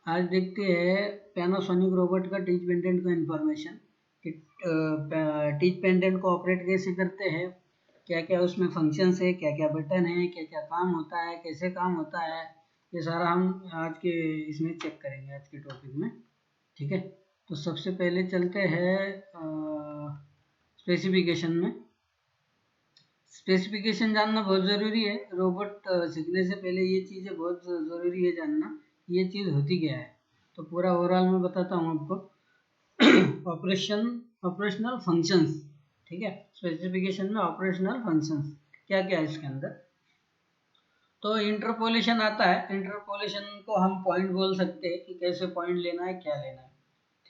आज देखते हैं पैनासोनिक रोबोट का टीच पेंडेंट का इंफॉर्मेशन कि टीच पेंडेंट को ऑपरेट कैसे करते हैं, क्या क्या उसमें फंक्शंस है, क्या क्या बटन है, क्या क्या काम होता है, कैसे काम होता है, ये सारा हम आज के इसमें चेक करेंगे आज के टॉपिक में। ठीक है, तो सबसे पहले चलते हैं स्पेसिफिकेशन में। स्पेसिफिकेशन जानना बहुत ज़रूरी है। रोबोट सीखने से पहले ये चीज़ें बहुत ज़रूरी है जानना, ये चीज़ होती क्या है। तो पूरा ओवरऑल मैं बताता हूँ आपको। ऑपरेशनल फंक्शंस, ठीक है। स्पेसिफिकेशन में ऑपरेशनल फंक्शंस क्या क्या है इसके अंदर। तो इंटरपोलेशन आता है। इंटरपोलेशन को हम पॉइंट बोल सकते हैं कि कैसे पॉइंट लेना है, क्या लेना है।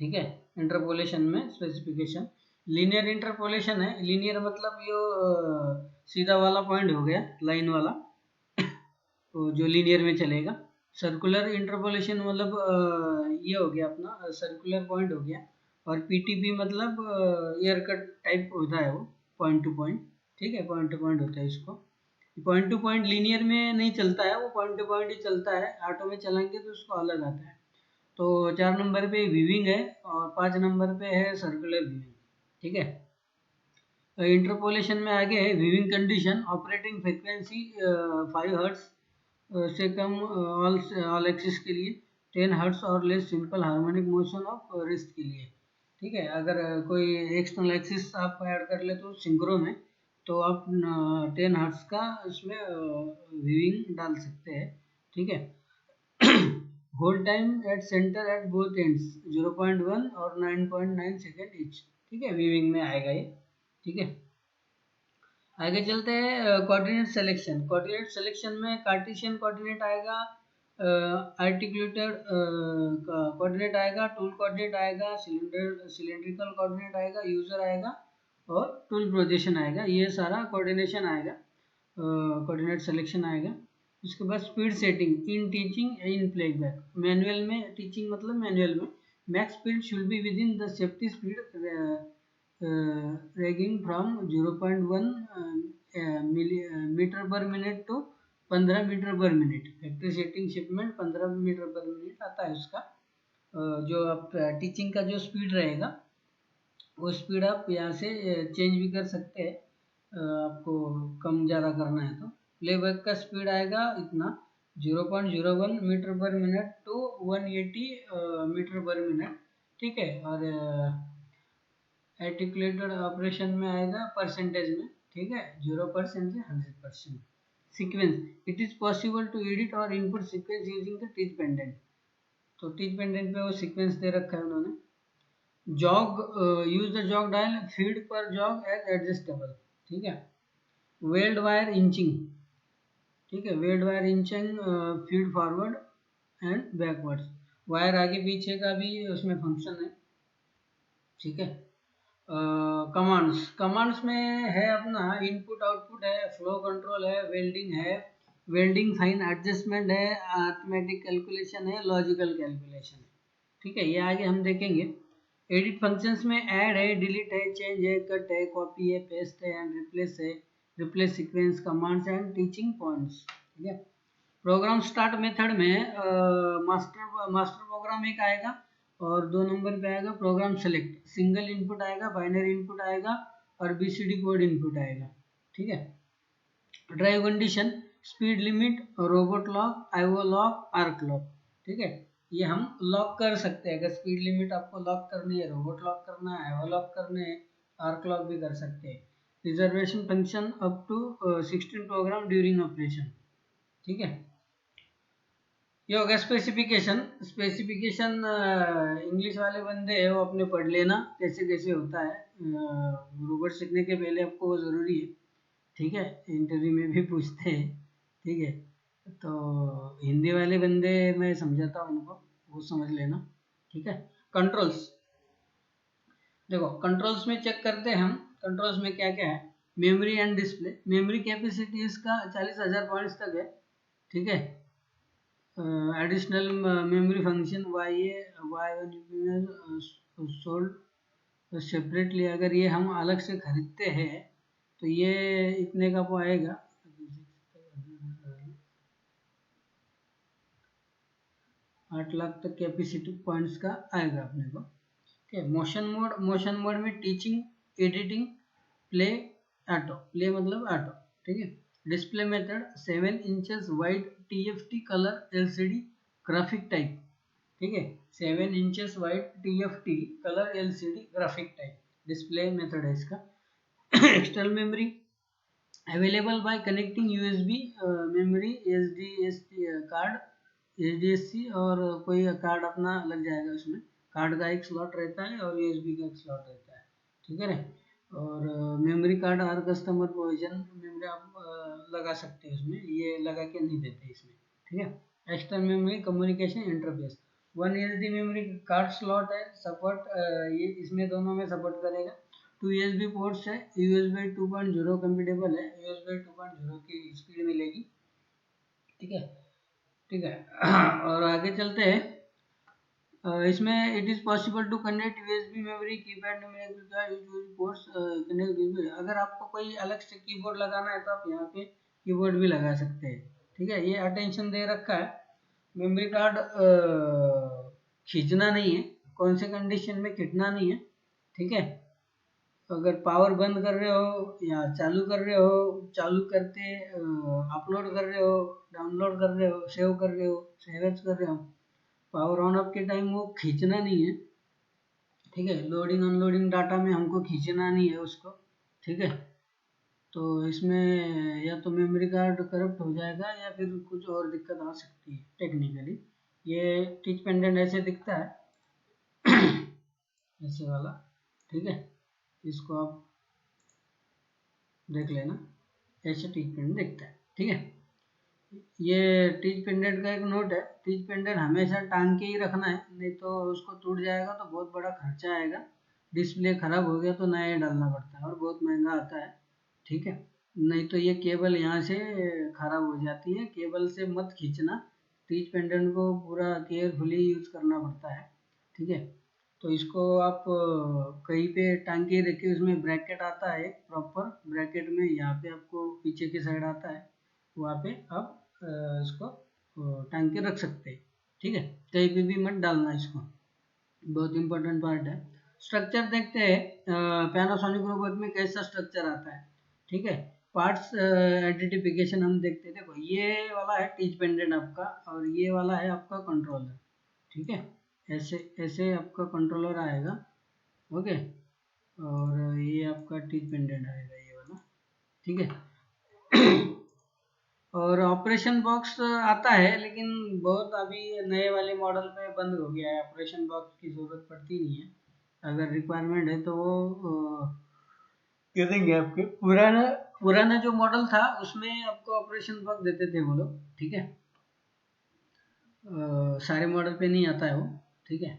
ठीक है, इंटरपोलेशन में स्पेसिफिकेशन लीनियर इंटरपोलेशन है। लीनियर मतलब ये सीधा वाला पॉइंट हो गया, लाइन वाला, तो जो लीनियर में चलेगा। सर्कुलर इंटरपोलेशन मतलब ये हो गया अपना सर्कुलर पॉइंट हो गया। और पीटीपी मतलब एयर कट टाइप होता है वो, पॉइंट टू पॉइंट। ठीक है, पॉइंट टू पॉइंट होता है इसको। पॉइंट टू पॉइंट लीनियर में नहीं चलता है, वो पॉइंट टू पॉइंट ही चलता है। ऑटो में चलेंगे तो उसको अलग आता है। तो 4 नंबर पे वीविंग है और 5 नंबर पे है सर्कुलर वीविंग। ठीक है, इंटरपोलेशन में आगे है weaving condition. Operating frequency 5 hertz से कम ऑल एक्सिस के लिए, 10 हर्ट्ज और less simple harmonic motion of wrist के लिए। ठीक है, अगर कोई एक्सटर्नल एक्सिस आप ऐड कर ले तो सिंक्रो में, तो आप 10 हर्ट्ज का इसमें वीविंग डाल सकते हैं। ठीक है, hold time at centre at both ends 0.1 और 9.9 सेकेंड ईच। ठीक है, वीविंग में आएगा ये। ठीक है, आगे चलते हैं कोऑर्डिनेट सिलेक्शन। कोऑर्डिनेट सिलेक्शन में कार्टेशियन कोऑर्डिनेट आएगा, आर्टिकुलेटेड कोऑर्डिनेट आएगा, टूल कोऑर्डिनेट आएगा, सिलेंड्रिकल कोऑर्डिनेट आएगा, यूजर आएगा और टूल पोजीशन आएगा। ये सारा कोऑर्डिनेशन आएगा, कोऑर्डिनेट सिलेक्शन आएगा। उसके बाद speed setting in teaching in playback. Manual में टीचिंग मतलब मैनुअल में max speed should be within the safety speed ranging from 0.1 metre per minute to 15 metre per minute. Factory setting shipment 15 metre per minute आता है उसका। जो आप teaching का जो स्पीड रहेगा वो स्पीड आप यहाँ से चेंज भी कर सकते हैं, आपको कम ज़्यादा करना है तो। प्लेबैक का स्पीड आएगा इतना 0.01 metre per minute to 180 metre per minute. ठीक है, और आर्टिकुलेटेड ऑपरेशन में आएगा परसेंटेज में। ठीक है, 0% से 100%। Sequence, it is possible to edit और input sequence using the teach pendant. तो टीच पेंडेंट पे वो सीक्वेंस दे रखा है उन्होंने। Jog, use the jog dial feed पर जॉग एज एडजस्टेबल। ठीक है, वेल्ड वायर इंचिंग। ठीक है, weld wire inching feed forward and backwards. Wire आगे पीछे का भी उसमें फंक्शन है। ठीक है, कमांड्स में है अपना इनपुट आउटपुट है, फ्लो कंट्रोल है, वेल्डिंग है, वेल्डिंग फाइन एडजस्टमेंट है, अरिथमेटिक कैलकुलेशन है, लॉजिकल कैलकुलेशन है। ठीक है, ये आगे हम देखेंगे। एडिट फंक्शंस में ऐड है, डिलीट है, चेंज है, कट है, कॉपी है, पेस्ट है एंड रिप्लेस है, replace sequence, commands and teaching points. ठीक है, प्रोग्राम स्टार्ट मेथड में मास्टर प्रोग्राम एक आएगा और 2 नंबर पे आएगा प्रोग्राम सेलेक्ट। सिंगल इनपुट आएगा, बाइनरी इनपुट आएगा और बीसीडी कोड इनपुट आएगा। ठीक है, drive condition, speed limit, robot lock, IO lock, arc lock. ठीक है, ये हम लॉक कर सकते हैं। अगर स्पीड लिमिट आपको लॉक करनी है, रोबोट लॉक करना है, आईओ लॉक करने हैं, आर्क लॉक भी कर सकते हैं। Reservation function up to 16 program during operation. ठीक है, ये हो गया स्पेसिफिकेशन। स्पेसिफिकेशन इंग्लिश वाले बंदे हैं वो अपने पढ़ लेना कैसे कैसे होता है। रोबोट सीखने के पहले आपको वो ज़रूरी है। ठीक है, इंटरव्यू में भी पूछते हैं। ठीक है, तो हिंदी वाले बंदे मैं समझाता हूँ उनको, वो समझ लेना। ठीक है, कंट्रोल्स देखो, कंट्रोल्स में चेक करते हैं हम। कंट्रोल्स में क्या क्या है। Memory and display. Memory capacity इसका 40,000 पॉइंट्स तक है। ठीक है, additional memory function why sold separately. अगर ये हम अलग से खरीदते हैं तो ये इतने का वो आएगा। 8 लाख तक कैपेसिटी पॉइंट्स का आएगा अपने को। ठीक है, मोशन मोड में teaching, editing, play, auto, play मतलब ऑटो। ठीक है, display method 7 inches wide TFT colour LCD graphic type. ठीक है, 7 inches wide TFT colour LCD graphic type display method है इसका। External memory available by connecting USB memory, SDSC card, SDSC और कोई card अपना लग जाएगा उसमें। कार्ड का एक स्लॉट रहता है और USB का एक स्लॉट रहता है। ठीक है ना। और मेमोरी कार्ड हर कस्टमर प्रोविजन मेमोरी आप लगा सकते हैं उसमें, ये लगा के नहीं देते इसमें। ठीक है, external memory communication interface 1 SD memory card slot है, सपोर्ट ये इसमें दोनों में सपोर्ट करेगा। 2 USB पोर्ट्स है, USB 2.0 कंपेटेबल है, USB 2.0 की स्पीड मिलेगी। ठीक है, ठीक है। और आगे चलते हैं। इसमें it is possible to connect USB memory keypad numerical ports connect. अगर आपको कोई अलग से कीबोर्ड लगाना है तो आप यहाँ पे कीबोर्ड भी लगा सकते हैं। ठीक है, ये अटेंशन दे रखा है। मेमोरी कार्ड खींचना नहीं है, कौन से कंडीशन में खींचना नहीं है। ठीक है, अगर पावर बंद कर रहे हो या चालू कर रहे हो, चालू करते अपलोड कर रहे हो, डाउनलोड कर रहे हो, सेव कर रहे हो, सेव एज कर रहे हो, पावर ऑन ऑफ के टाइम वो खींचना नहीं है। ठीक है, लोडिंग अनलोडिंग डाटा में हमको खींचना नहीं है उसको। ठीक है, तो इसमें या तो मेमोरी कार्ड करप्ट हो जाएगा या फिर कुछ और दिक्कत आ सकती है टेक्निकली। ये टिच पेंडेंट ऐसे दिखता है ऐसे वाला। ठीक है, इसको आप देख लेना, ऐसे टिच पेंडेंट दिखता है। ठीक है, ये टिच पेंडेंट का एक नोट है, टिच पेंडेंट हमेशा टांग के ही रखना है, नहीं तो उसको टूट जाएगा तो बहुत बड़ा खर्चा आएगा। डिस्प्ले खराब हो गया तो नया ही डालना पड़ता है और बहुत महंगा आता है। ठीक है, नहीं तो ये केबल यहाँ से खराब हो जाती है, केबल से मत खींचना। टिच पेंडेंट को पूरा केयरफुली यूज करना पड़ता है। ठीक है, तो इसको आप कहीं पे टांग के रखिए, उसमें ब्रैकेट आता है प्रॉपर, ब्रैकेट में यहाँ पे आपको पीछे की साइड आता है, वहाँ पे आप इसको टांग के रख सकते हैं। ठीक है, कहीं पे भी मत डालना इसको, बहुत इंपॉर्टेंट पार्ट है। स्ट्रक्चर देखते हैं पैनासोनिक रोबोट में कैसा स्ट्रक्चर आता है। ठीक है, पार्ट्स आइडेंटिफिकेशन हम देखते हैं। देखो ये वाला है टिच पेंडेंट आपका और ये वाला है आपका कंट्रोलर। ठीक है, ऐसे ऐसे आपका कंट्रोलर आएगा। ओके, और ये आपका टिच पेंडेंट आएगा ये वाला। ठीक है, और ऑपरेशन बॉक्स आता है लेकिन बहुत अभी नए वाले मॉडल पे बंद हो गया है, ऑपरेशन बॉक्स की ज़रूरत पड़ती नहीं है। अगर रिक्वायरमेंट है तो वो दे देंगे आपके। पुराना पुराना जो मॉडल था उसमें आपको ऑपरेशन बॉक्स देते थे वो लोग। ठीक है, सारे मॉडल पे नहीं आता है वो। ठीक है,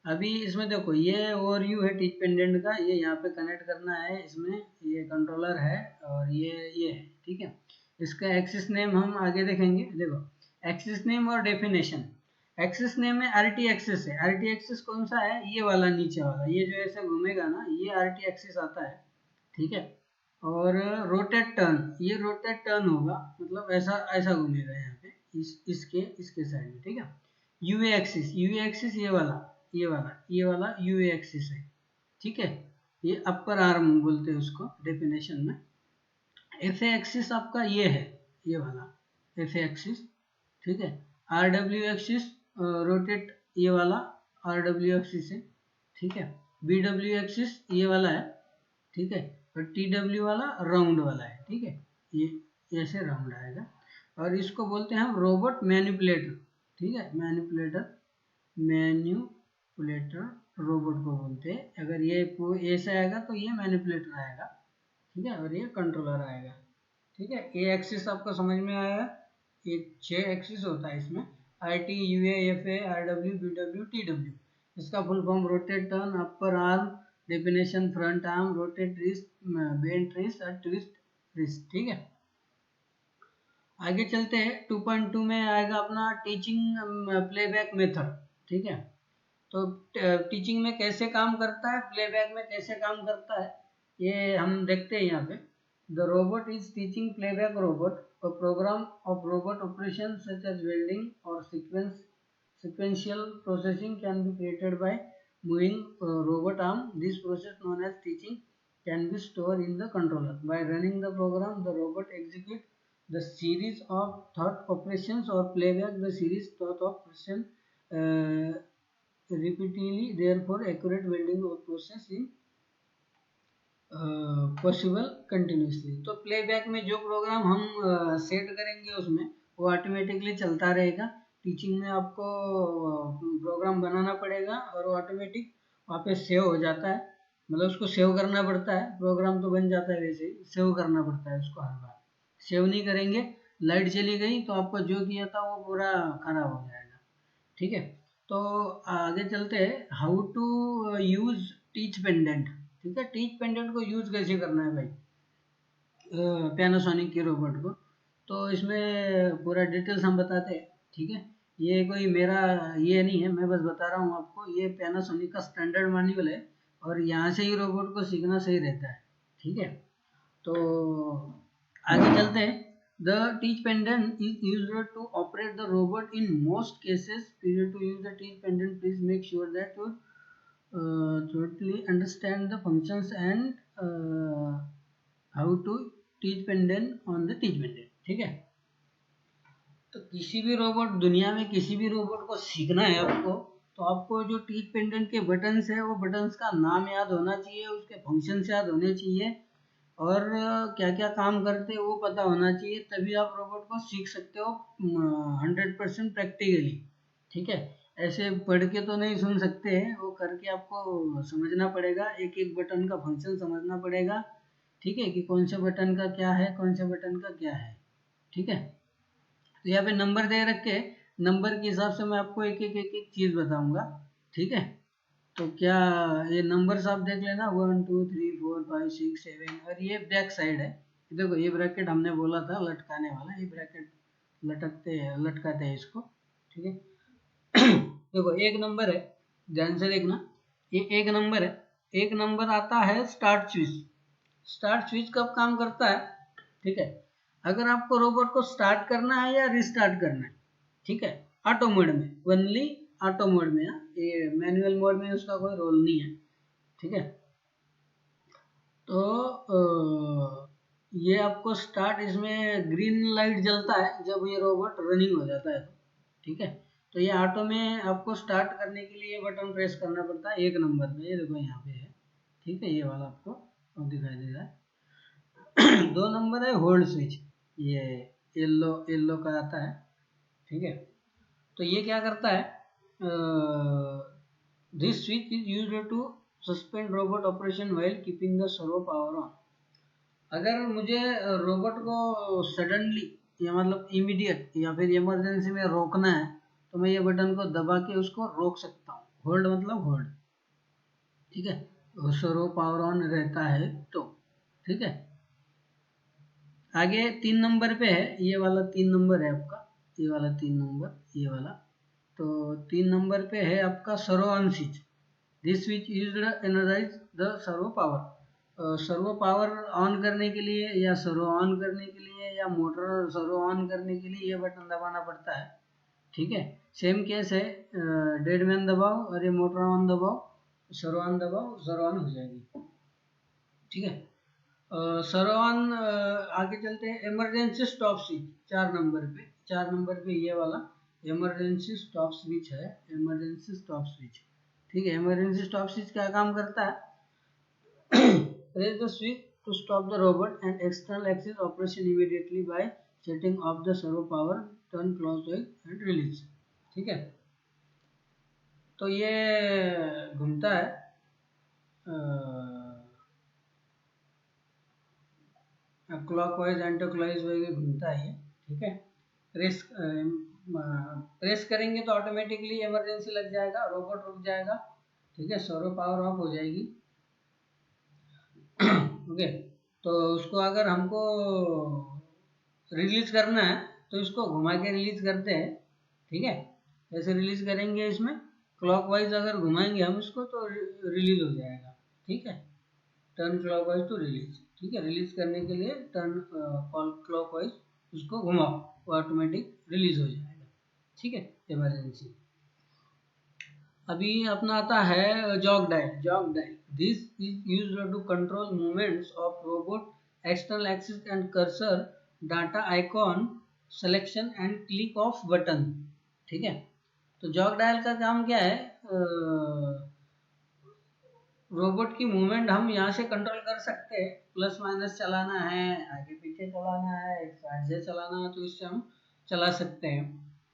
अभी इसमें देखो ये ओवरव्यू है टिच पेंडेंट का, ये यहाँ पे कनेक्ट करना है इसमें, ये कंट्रोलर है और ये है। ठीक है, इसका एक्सिस नेम हम आगे देखेंगे। देखो एक्सिस नेम और डेफिनेशन। एक्सिस नेम में RT एक्सिस है। RT एक्सिस कौन सा है, ये वाला नीचे वाला, ये जो ऐसे घूमेगा ना, ये RT एक्सिस आता है। ठीक है, और रोटेट टर्न, ये रोटेट टर्न होगा, मतलब ऐसा ऐसा घूमेगा यहाँ पे इसके साइड में। ठीक है, यूए एक्सिस, यूए एक्सिस ये वाला यूए एक्सिस है। ठीक है, ये अपर आर्म बोलते हैं उसको डेफिनेशन में। एफ एक्सिस आपका ये है, ये वाला एफ एक्सिस। ठीक है, RW एक्सिस रोटेट, ये वाला RW एक्सिस है। ठीक है, BW एक्सिस ये वाला है। ठीक है, और TW वाला राउंड वाला है। ठीक है, ये ऐसे राउंड आएगा और इसको बोलते हैं हम रोबोट मैनिपुलेटर। ठीक है, मैन्युपुलेटर रोबोट को बोलते हैं। अगर ये ऐसे आएगा तो ये मैनिपुलेटर आएगा। ठीक है, और ये कंट्रोलर आएगा। ठीक है, ये एक्सिस आपको समझ में आया। ये 6 एक्सिस होता है इसमें, IT UA FA RW BW TW। इसका full form rotate turn, upper arm, definition front arm, rotate wrist, bent wrist और ट्विस्ट रिस्ट। ठीक है, आगे चलते हैं। 2.2 में आएगा अपना टीचिंग प्लेबैक मेथड। ठीक है, तो टीचिंग में कैसे काम करता है, प्लेबैक में कैसे काम करता है, ये हम देखते हैं यहाँ पे। The robot is teaching playback robot, a program of robot operation such as welding or sequential processing can be created by moving robot arm. This process known as teaching can be stored in the controller. By running the program, the robot executes the series of thought operations or playback the series thought operation uh, repeatedly. Therefore, accurate welding of process is possible continuously. तो playback में जो programme हम set करेंगे उसमें वो automatically चलता रहेगा। Teaching में आपको प्रोग्राम बनाना पड़ेगा और वो ऑटोमेटिक वहाँ पे सेव हो जाता है, मतलब उसको सेव करना पड़ता है। प्रोग्राम तो बन जाता है, वैसे ही सेव करना पड़ता है उसको हर बार। सेव नहीं करेंगे, लाइट चली गई तो आपको जो किया था वो पूरा खराब हो जाएगा। ठीक है, तो आगे चलते हैं। How to use teach pendant. ठीक है, टीच पेंडेंट को यूज कैसे करना है भाई पैनासोनिक के रोबोट को, तो इसमें पूरा डिटेल्स हम बताते हैं। ठीक है, ये कोई मेरा ये नहीं है, मैं बस बता रहा हूँ आपको। ये पैनासोनिक का स्टैंडर्ड मैनुअल है और यहाँ से ही रोबोट को सीखना सही रहता है। ठीक है, तो आगे चलते हैं। The teach pendant is used to operate the robot in most cases. Period to use the teach pendant, please make sure that you totally understand the functions and how to teach pendant on the teach pendant. ठीक है, तो किसी भी robot, दुनिया में किसी भी robot को सीखना है आपको, तो आपको जो टीच पेंडेंट के बटन्स है वो बटन्स का नाम याद होना चाहिए, उसके फंक्शंस याद होने चाहिए और क्या क्या काम करते हैं वो पता होना चाहिए, तभी आप रोबोट को सीख सकते हो 100% प्रैक्टिकली। ठीक है, ऐसे पढ़ के तो नहीं सुन सकते हैं, वो करके आपको समझना पड़ेगा, एक एक बटन का फंक्शन समझना पड़ेगा। ठीक है, कि कौन से बटन का क्या है, कौन से बटन का क्या है। ठीक है, तो यहाँ पे नंबर दे रखे, नंबर के हिसाब से मैं आपको एक एक चीज बताऊंगा। ठीक है, तो क्या ये नंबर्स आप देख लेना 1 2 3 4 5 6 7, और ये बैक साइड है। देखो ये ब्रैकेट हमने बोला था लटकाने वाला, ये ब्रैकेट लटकाते हैं इसको। ठीक है देखो एक नंबर है, ध्यान से देखना, ये एक नंबर है। एक नंबर आता है स्टार्ट स्विच। स्टार्ट स्विच कब काम करता है? ठीक है, अगर आपको रोबोट को स्टार्ट करना है या रिस्टार्ट करना है। ठीक है, ऑटो मोड में, ओनली ऑटो मोड में, ये मैनुअल मोड में उसका कोई रोल नहीं है। ठीक है, तो ये आपको स्टार्ट, इसमें ग्रीन लाइट जलता है जब ये रोबोट रनिंग हो जाता है तो। ठीक है, तो ये ऑटो में आपको स्टार्ट करने के लिए बटन प्रेस करना पड़ता है एक नंबर पे, ये देखो यहाँ पे है। ठीक है, ये वाला आपको दिखाई दे रहा है। दो नंबर है होल्ड स्विच, ये येलो येलो का आता है। ठीक है, तो ये क्या करता है, this switch is used to suspend robot operation while keeping the servo power on. अगर मुझे रोबोट को सडनली या मतलब इमीडिएट या फिर इमरजेंसी में रोकना है तो मैं ये बटन को दबा के उसको रोक सकता हूँ। होल्ड मतलब होल्ड। ठीक है, सर्वो पावर ऑन रहता है तो। ठीक है, आगे 3 नंबर पे है, ये वाला 3 नंबर है आपका, ये वाला 3 नंबर, ये वाला। तो 3 नंबर पे है आपका servo on switch. This switch used energise the servo power. Servo power on करने के लिए या सर्वो ऑन करने के लिए या मोटर सर्वो ऑन करने के लिए ये बटन दबाना पड़ता है। ठीक है, सेम केस है, डेड मैन दबाओ और ये मोटर ऑन दबाओ, सर्वो ऑन दबाओ, सर्वो ऑन हो जाएगी। ठीक है, सरवान आगे चलते हैं। इमरजेंसी स्टॉप स्विच 4 नंबर पे, 4 नंबर पे ये वाला इमरजेंसी स्टॉप स्विच है, इमरजेंसी स्टॉप स्विच। ठीक है, इमरजेंसी स्टॉप स्विच क्या काम करता है? Press the switch to stop the robot and external axis operation immediately by setting off the servo power, turn clockwise and release. ठीक है, तो ये घूमता है क्लॉकवाइज एंटी क्लॉकवाइज वगैरह घूमता है। ठीक है, प्रेस प्रेस करेंगे तो ऑटोमेटिकली इमरजेंसी लग जाएगा, रोबोट रुक जाएगा। ठीक है, सर्वो पावर ऑफ हो जाएगी। ओके, तो उसको अगर हमको रिलीज करना है तो इसको घुमा के रिलीज करते हैं। ठीक है, ऐसे रिलीज करेंगे, इसमें क्लॉकवाइज अगर घुमाएंगे हम इसको तो रिलीज हो जाएगा। ठीक है, टर्न क्लॉकवाइज टू रिलीज। ठीक है, रिलीज करने के लिए टर्न क्लॉकवाइज उसको घुमाओ, वो ऑटोमेटिक रिलीज हो जाएगा। ठीक है, इमरजेंसी। अभी अपना आता है jog dial. Jog dial this is used to control movements of robot external axis and cursor data icon selection and click of button. ठीक है, तो जॉग डायल का काम क्या है, रोबोट की मूवमेंट हम यहाँ से कंट्रोल कर सकते हैं। प्लस माइनस चलाना है, आगे पीछे चलाना है, एक साइड से चलाना है, तो इससे हम चला सकते हैं।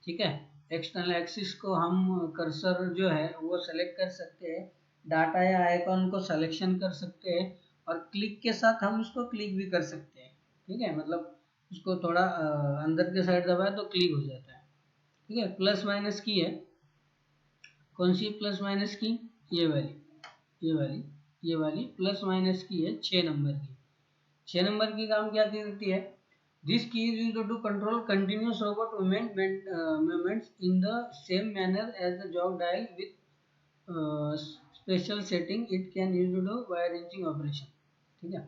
ठीक है, एक्सटर्नल एक्सिस को हम कर्सर जो है वो सेलेक्ट कर सकते हैं, डाटा या आइकॉन को सिलेक्शन कर सकते हैं, और क्लिक के साथ हम उसको क्लिक भी कर सकते हैं। ठीक है, मतलब उसको थोड़ा अंदर के साइड दबाए तो क्लिक हो जाता है। ठीक है, प्लस माइनस की है, कौन सी प्लस माइनस की, ये वाली, ये वाली, ये वाली प्लस माइनस की है 6 नंबर की। 6 नंबर की काम क्या देती है, this key is used to control continuous robot movements in the same manner as the jog dial with special setting it can use to wire inching operation. ठीक है,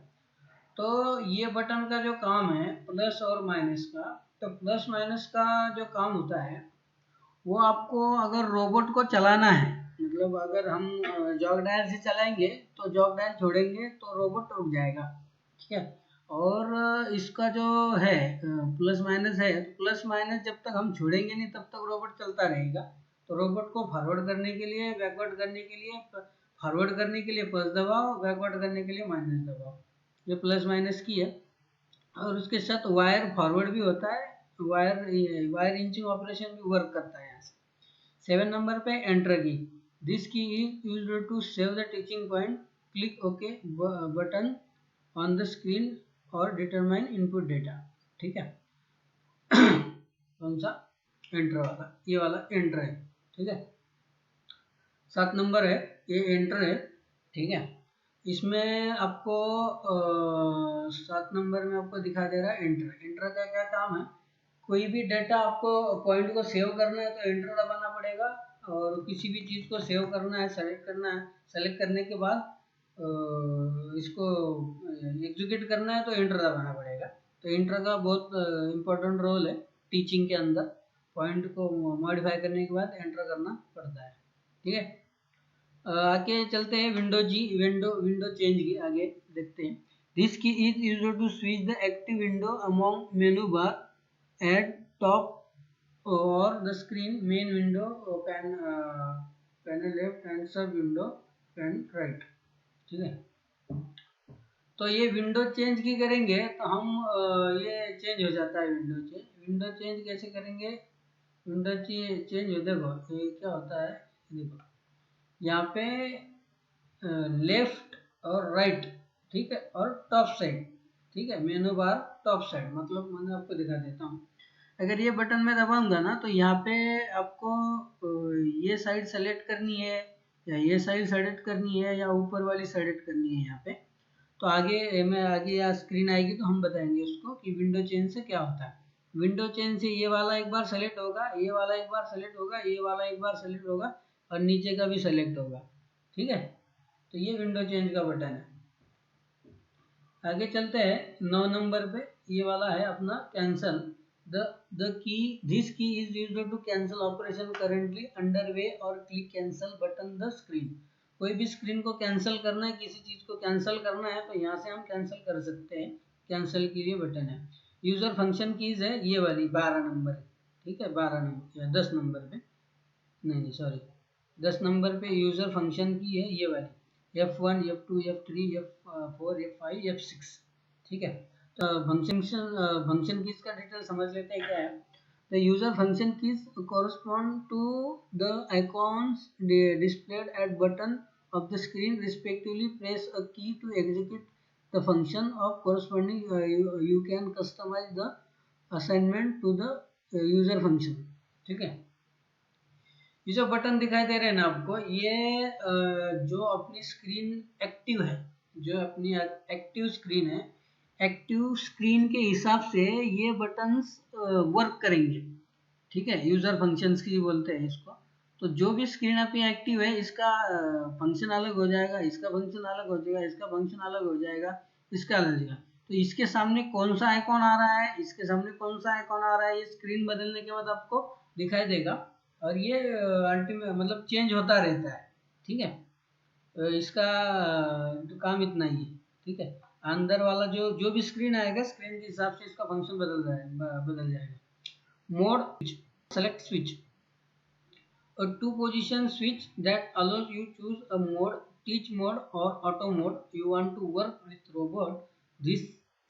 तो ये बटन का जो काम है प्लस और माइनस का, तो प्लस माइनस का जो काम होता है वो आपको अगर रोबोट को चलाना है, मतलब अगर हम जॉग डायल से चलाएंगे तो जॉग डायल छोड़ेंगे तो रोबोट रुक जाएगा। ठीक है, और इसका जो है प्लस माइनस है, तो प्लस माइनस जब तक हम छोड़ेंगे नहीं तब तक रोबोट चलता रहेगा। तो रोबोट को फॉरवर्ड करने के लिए, बैकवर्ड करने के लिए, फॉरवर्ड करने के लिए प्लस दबाओ, बैकवर्ड करने के लिए माइनस दबाओ। ये प्लस माइनस की है, और उसके साथ वायर फॉरवर्ड भी होता है, वायर वायर इंचिंग ऑपरेशन भी वर्क करता है यहाँ से। 7 नंबर पे enter key, this key is used to save the teaching point, click okay button on the screen और डिटरमाइन इनपुट डेटा। ठीक है, कौन सा, एंटर वाला, ये वाला एंटर है। ठीक है, 7 नंबर है, ये एंटर है। ठीक है, इसमें आपको 7 नंबर में आपको दिखा दे रहा है एंटर। एंटर का क्या काम है, कोई भी डेटा आपको पॉइंट को सेव करना है तो एंटर दबाना पड़ेगा, और किसी भी चीज़ को सेव करना है, सेलेक्ट करना है, सेलेक्ट करने के बाद इसको एग्जीक्यूट करना है तो एंटर दबाना पड़ेगा। तो एंटर का बहुत इम्पोर्टेंट रोल है टीचिंग के अंदर, पॉइंट को मॉडिफाई करने के बाद एंटर करना पड़ता है। ठीक है, आगे चलते हैं विंडो जी, विंडो चेंज की आगे देखते हैं। This key is used to switch the active window among menu bar at top और the screen, main window pane, panel left and sub window pane right. ठीक है, तो ये विंडो चेंज की करेंगे तो हम ये चेंज हो जाता है विंडो चेंज। विंडो चेंज कैसे करेंगे, विंडो चेंज हो, देखो ये क्या होता है, देखो यहाँ पे लेफ्ट और राइट, ठीक है, और टॉप साइड। ठीक है, मेनू बार टॉप साइड, मतलब मैंने आपको दिखा देता हूँ। अगर ये बटन मैं दबाऊंगा ना तो यहाँ पे आपको ये साइड सेलेक्ट करनी है, या ये साइड सेलेक्ट करनी है, या ऊपर वाली सेलेक्ट करनी है यहाँ पे। तो आगे मैं आगे या स्क्रीन आएगी तो हम बताएंगे उसको कि विंडो चेंज से क्या होता है। विंडो चेंज से ये वाला एक बार सेलेक्ट होगा, ये वाला एक बार सेलेक्ट होगा, ये वाला एक बार सेलेक्ट होगा, और नीचे का भी सेलेक्ट होगा। ठीक है, तो ये विंडो चेंज का बटन है। आगे चलते हैं 9 नंबर पे, ये वाला है अपना cancel. The key, this key is used to cancel operation currently under way और click cancel button the screen. कोई भी स्क्रीन को कैंसिल करना है, किसी चीज को कैंसिल करना है तो यहाँ से हम कैंसिल कर सकते हैं, कैंसिल के लिए बटन है। यूजर फंक्शन कीज है ये वाली 12 नंबर। ठीक है, 12 नंबर या 10 नंबर पे, नहीं सॉरी, 10 नंबर पे यूजर फंक्शन की है ये वाली, F1 F2 F3 F4 F5 F6। ठीक है, तो फंक्शन कीज का डिटेल समझ लेते हैं क्या है। The user function keys correspond to the icons displayed at button of the screen respectively. Press a key to execute the function of corresponding, you can customize the assignment to the user function। ठीक है, ये जो button दिखाई दे रहे हैं ना आपको, ये जो अपनी स्क्रीन एक्टिव है, जो अपनी एक्टिव स्क्रीन है, एक्टिव स्क्रीन के हिसाब से ये बटन्स वर्क करेंगे। ठीक है, यूजर फंक्शंस की बोलते हैं इसको। तो जो भी स्क्रीन अपनी एक्टिव है इसका फंक्शन अलग हो जाएगा, इसका फंक्शन अलग हो जाएगा, इसका फंक्शन अलग हो जाएगा, इसका अलग हो जाएगा। तो इसके सामने कौन सा आइकॉन आ रहा है, इसके सामने कौन सा आइकॉन आ रहा है, ये स्क्रीन बदलने के बाद आपको दिखाई देगा। और ये अल्टीमेट मतलब चेंज होता रहता है, ठीक है। इसका काम इतना ही है, ठीक है। अंदर वाला जो जो भी स्क्रीन आएगा, स्क्रीन के हिसाब से इसका फंक्शन बदल जाएगा। Mode select switch, a two position switch that allows you choose a mode, teach mode or auto mode you want to work with robot. This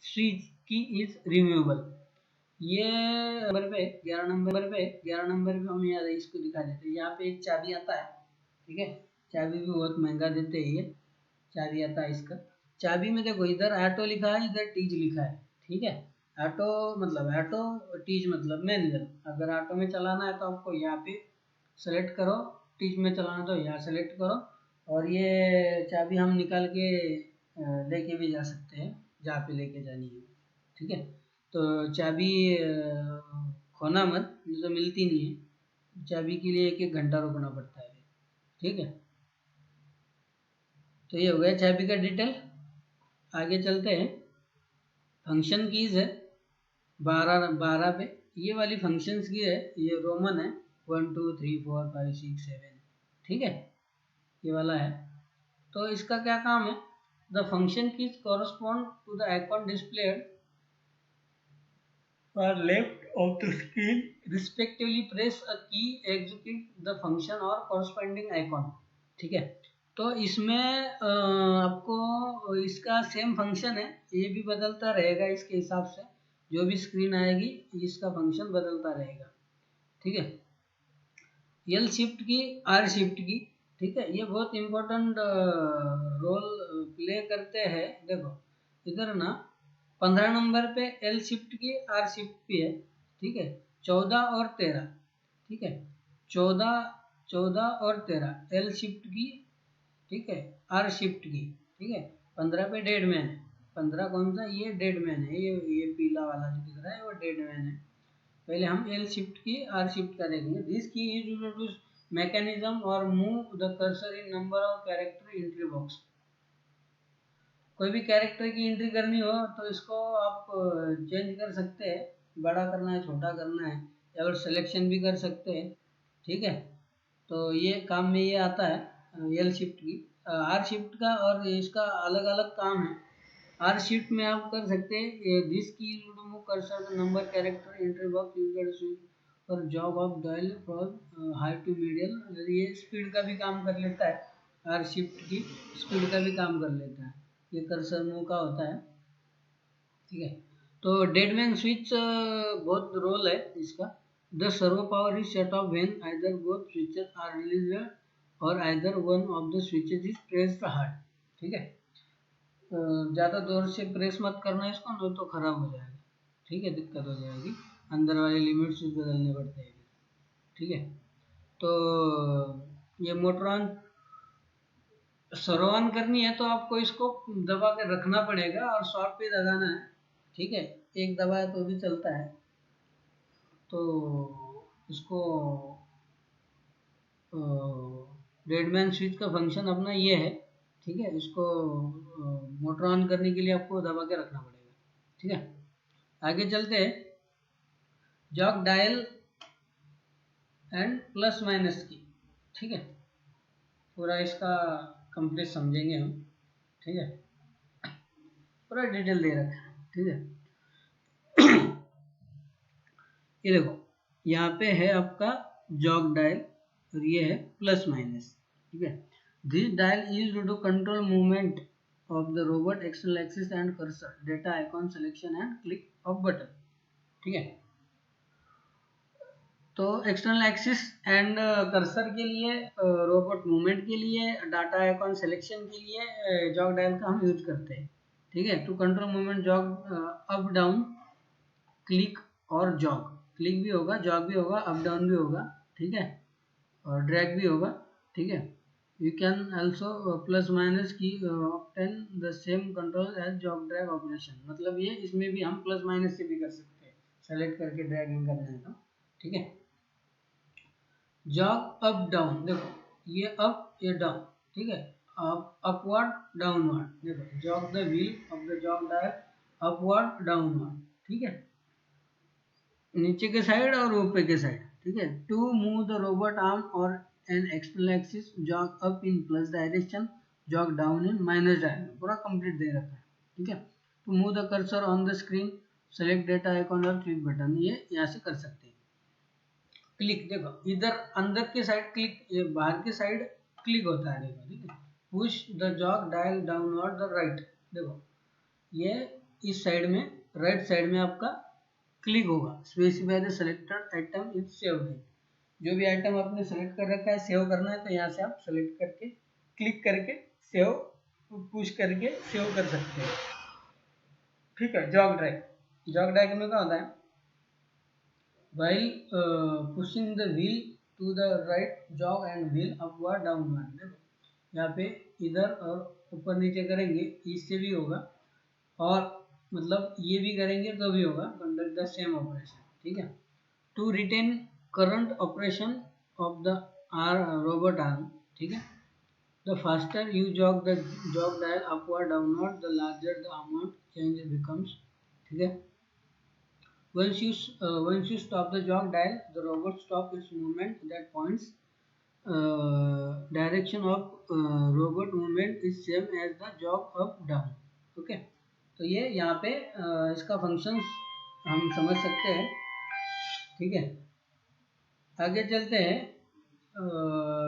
switch key is removable. ये number पे 11 number पे हम यहाँ इसको दिखा देते हैं। यहाँ पे एक चाबी आता है, ठीक है। चाबी भी बहुत महंगा देते हैं ये, चाबी आता है इसका। चाबी में देखो इधर ऑटो लिखा है, इधर टीज लिखा है, ठीक है। ऑटो मतलब ऑटो, टीज मतलब मैनुअल। अगर ऑटो में चलाना है तो आपको यहाँ पे सेलेक्ट करो, टीच में चलाना तो यहाँ सेलेक्ट करो। और ये चाबी हम निकाल के लेके भी जा सकते हैं जहाँ पे लेके जानी है, ठीक है। तो चाबी खोना मत, नहीं तो मिलती नहीं है। चाबी के लिए 1-1 घंटा रुकना पड़ता है, ठीक है। तो ये हो गया चाबी का डिटेल। आगे चलते हैं। फंक्शन कीज है 12 पे। ये वाली फंक्शंस की है, ये रोमन है 1 2 3 4 5 6 7, ठीक है। ये वाला है। तो इसका क्या काम है? The function keys correspond to the icon displayed or left of the screen respectively. Press a key, execute the function or corresponding icon, ठीक है। तो इसमें आपको इसका सेम फंक्शन है, ये भी बदलता रहेगा इसके हिसाब से। जो भी स्क्रीन आएगी इसका फंक्शन बदलता रहेगा, ठीक है। एल शिफ्ट की, आर शिफ्ट की, ठीक है। ये बहुत इम्पोर्टेंट रोल प्ले करते हैं। देखो इधर ना 15 नंबर पे एल शिफ्ट की, आर शिफ्ट की है, ठीक है। 14 और 13, ठीक है। 14 और 13 एल शिफ्ट की, ठीक है। आर शिफ्ट की, ठीक है। 15 पे डेड मैन है। 15 कौन सा? ये डेड मैन है, ये पीला वाला जो दिख रहा है वो डेड मैन है। पहले हम एल शिफ्ट की, आर शिफ्ट का देखेंगे। This key is used to mechanism और move the cursor in number of character entry box. कोई भी कैरेक्टर की एंट्री करनी हो तो इसको आप चेंज कर सकते हैं, बड़ा करना है, छोटा करना है, या और सिलेक्शन भी कर सकते हैं, ठीक है। तो ये काम में ये आता है एल शिफ्ट की। आर शिफ्ट का और इसका अलग अलग काम है। आर शिफ्ट में आप कर सकते हैं this key move cursor number character entry box user switch or jog of dial from high to medium. ये स्पीड का भी काम कर लेता है, आर शिफ्ट की स्पीड का भी काम कर लेता है। ये कर्सर मूव का होता है, ठीक है। तो डेडमैन स्विच बहुत रोल है इसका। The servo power is set off when either both switches are released or either one of the switches is pressed hard, ठीक है। ज़्यादा जोर से प्रेस मत करना इसको, नहीं तो खराब हो जाएगा, ठीक है, दिक्कत हो जाएगी। अंदर वाले लिमिट स्विच बदलने पड़ते हैं, ठीक है। तो ये मोटर ऑन सर्वो ऑन करनी है तो आपको इसको दबा के रखना पड़ेगा और शॉर्ट पे दबाना है, ठीक है। एक दबाए तो भी चलता है। तो इसको डेडमैन स्विच का फंक्शन अपना ये है, ठीक है। इसको मोटर ऑन करने के लिए आपको दबा के रखना पड़ेगा, ठीक है। आगे चलते हैं। Jog dial and plus minus key, ठीक है। पूरा इसका कंप्लीट समझेंगे हम, ठीक है। पूरा डिटेल दे रखा है, ठीक है। ये देखो यहाँ पे है आपका जॉक डायल और ये है प्लस माइनस, ठीक है। This dial is to control movement of the robot external axis and cursor data icon selection and click of button, ठीक है। तो एक्सटर्नल एक्सिस एंड कर्सर के लिए, रोबोट मूवमेंट के लिए, डाटा आइकॉन सिलेक्शन के लिए जॉक डायल का हम यूज करते हैं, ठीक है। To control movement jog up down click और जॉग, क्लिक भी होगा, जॉग भी होगा, अप डाउन भी होगा, ठीक है। और ड्रैग भी होगा, ठीक है। You can also plus minus key obtain the same control as jog drag operation. मतलब ये इसमें भी हम प्लस माइनस से भी कर सकते हैं, सेलेक्ट करके ड्रैगिंग करना है तो, ठीक है। जॉग अप डाउन, देखो ये अप ये डाउन, ठीक है। अपवर्ड डाउनवर्ड, देखो jog the wheel of the jog dial upward downward, ठीक है। नीचे के साइड और ऊपर के साइड, ठीक है। To move the robot arm or an external axis, jog up in plus direction, jog down in minus direction, पूरा कंप्लीट दे रखा है, ठीक है। To move the cursor on the screen, select data icon or click button, ये यहाँ से कर सकते हैं। क्लिक देखो इधर अंदर की साइड क्लिक, ये बाहर की साइड क्लिक होता है, देखो ठीक है। Push the jog dial downward the right, देखो ये इस साइड में, राइट साइड में आपका क्लिक होगा। Specify the selected item is saved, जो भी आइटम आपने सेलेक्ट कर रखा है सेव करना है तो यहाँ से आप सेलेक्ट करके क्लिक करके सेव, पुश करके सेव कर सकते हैं, ठीक है। जॉग ड्रैग, जॉग ड्रैग में क्या होता है, while pushing the wheel to the right, jog and wheel upward downward, देखो यहाँ पे इधर और ऊपर नीचे करेंगे इससे भी होगा, और मतलब ये भी करेंगे तो भी होगा, कंडक्ट द सेम ऑपरेशन, ठीक है। To retain current operation of the robot arm, ठीक है। The faster you jog the jog dial upward downward, the larger the amount change becomes, ठीक है। Once you stop the jog dial, the robot stops its movement. That points direction of robot movement is same as the jog up down. Okay, तो ये यहाँ पे इसका functions हम समझ सकते हैं, ठीक है। आगे चलते हैं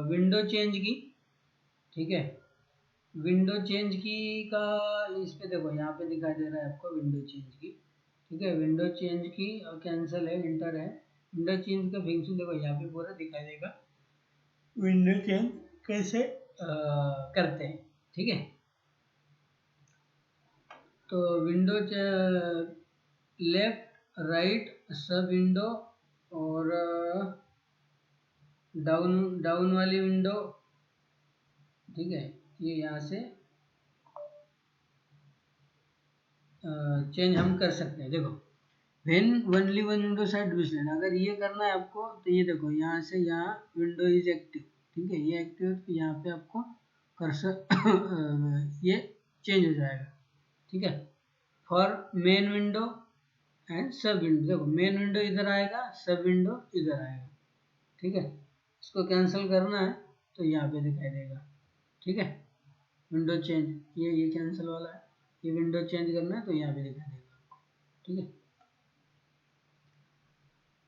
विंडो चेंज की, ठीक है। विंडो चेंज की का इस पे देखो यहाँ पे दिखाई दे रहा है आपको विंडो चेंज की, ठीक है। विंडो चेंज की कैंसिल है, इंटर है। विंडो चेंज का फंक्शन देखो यहाँ पे पूरा दिखाई देगा, विंडो चेंज कैसे करते हैं, ठीक है। तो विंडो लेफ्ट राइट सब विंडो और डाउन डाउन वाली विंडो, ठीक है, ये यहाँ से चेंज हम कर सकते हैं। देखो when only one window side visit, अगर ये करना है आपको तो ये देखो यहाँ से यहाँ विंडो इज एक्टिव, ठीक है, ये एक्टिव है तो यहाँ पे आपको कर्सर ये चेंज हो जाएगा, ठीक है। For main window and sub window, देखो मेन विंडो इधर आएगा, सब विंडो इधर आएगा, ठीक है। इसको कैंसिल करना है तो यहाँ पे दिखाई देगा, ठीक है। विंडो चेंज ये कैंसिल वाला है, ये विंडो चेंज करना है तो यहाँ पे दिखाई देगा आपको, ठीक है।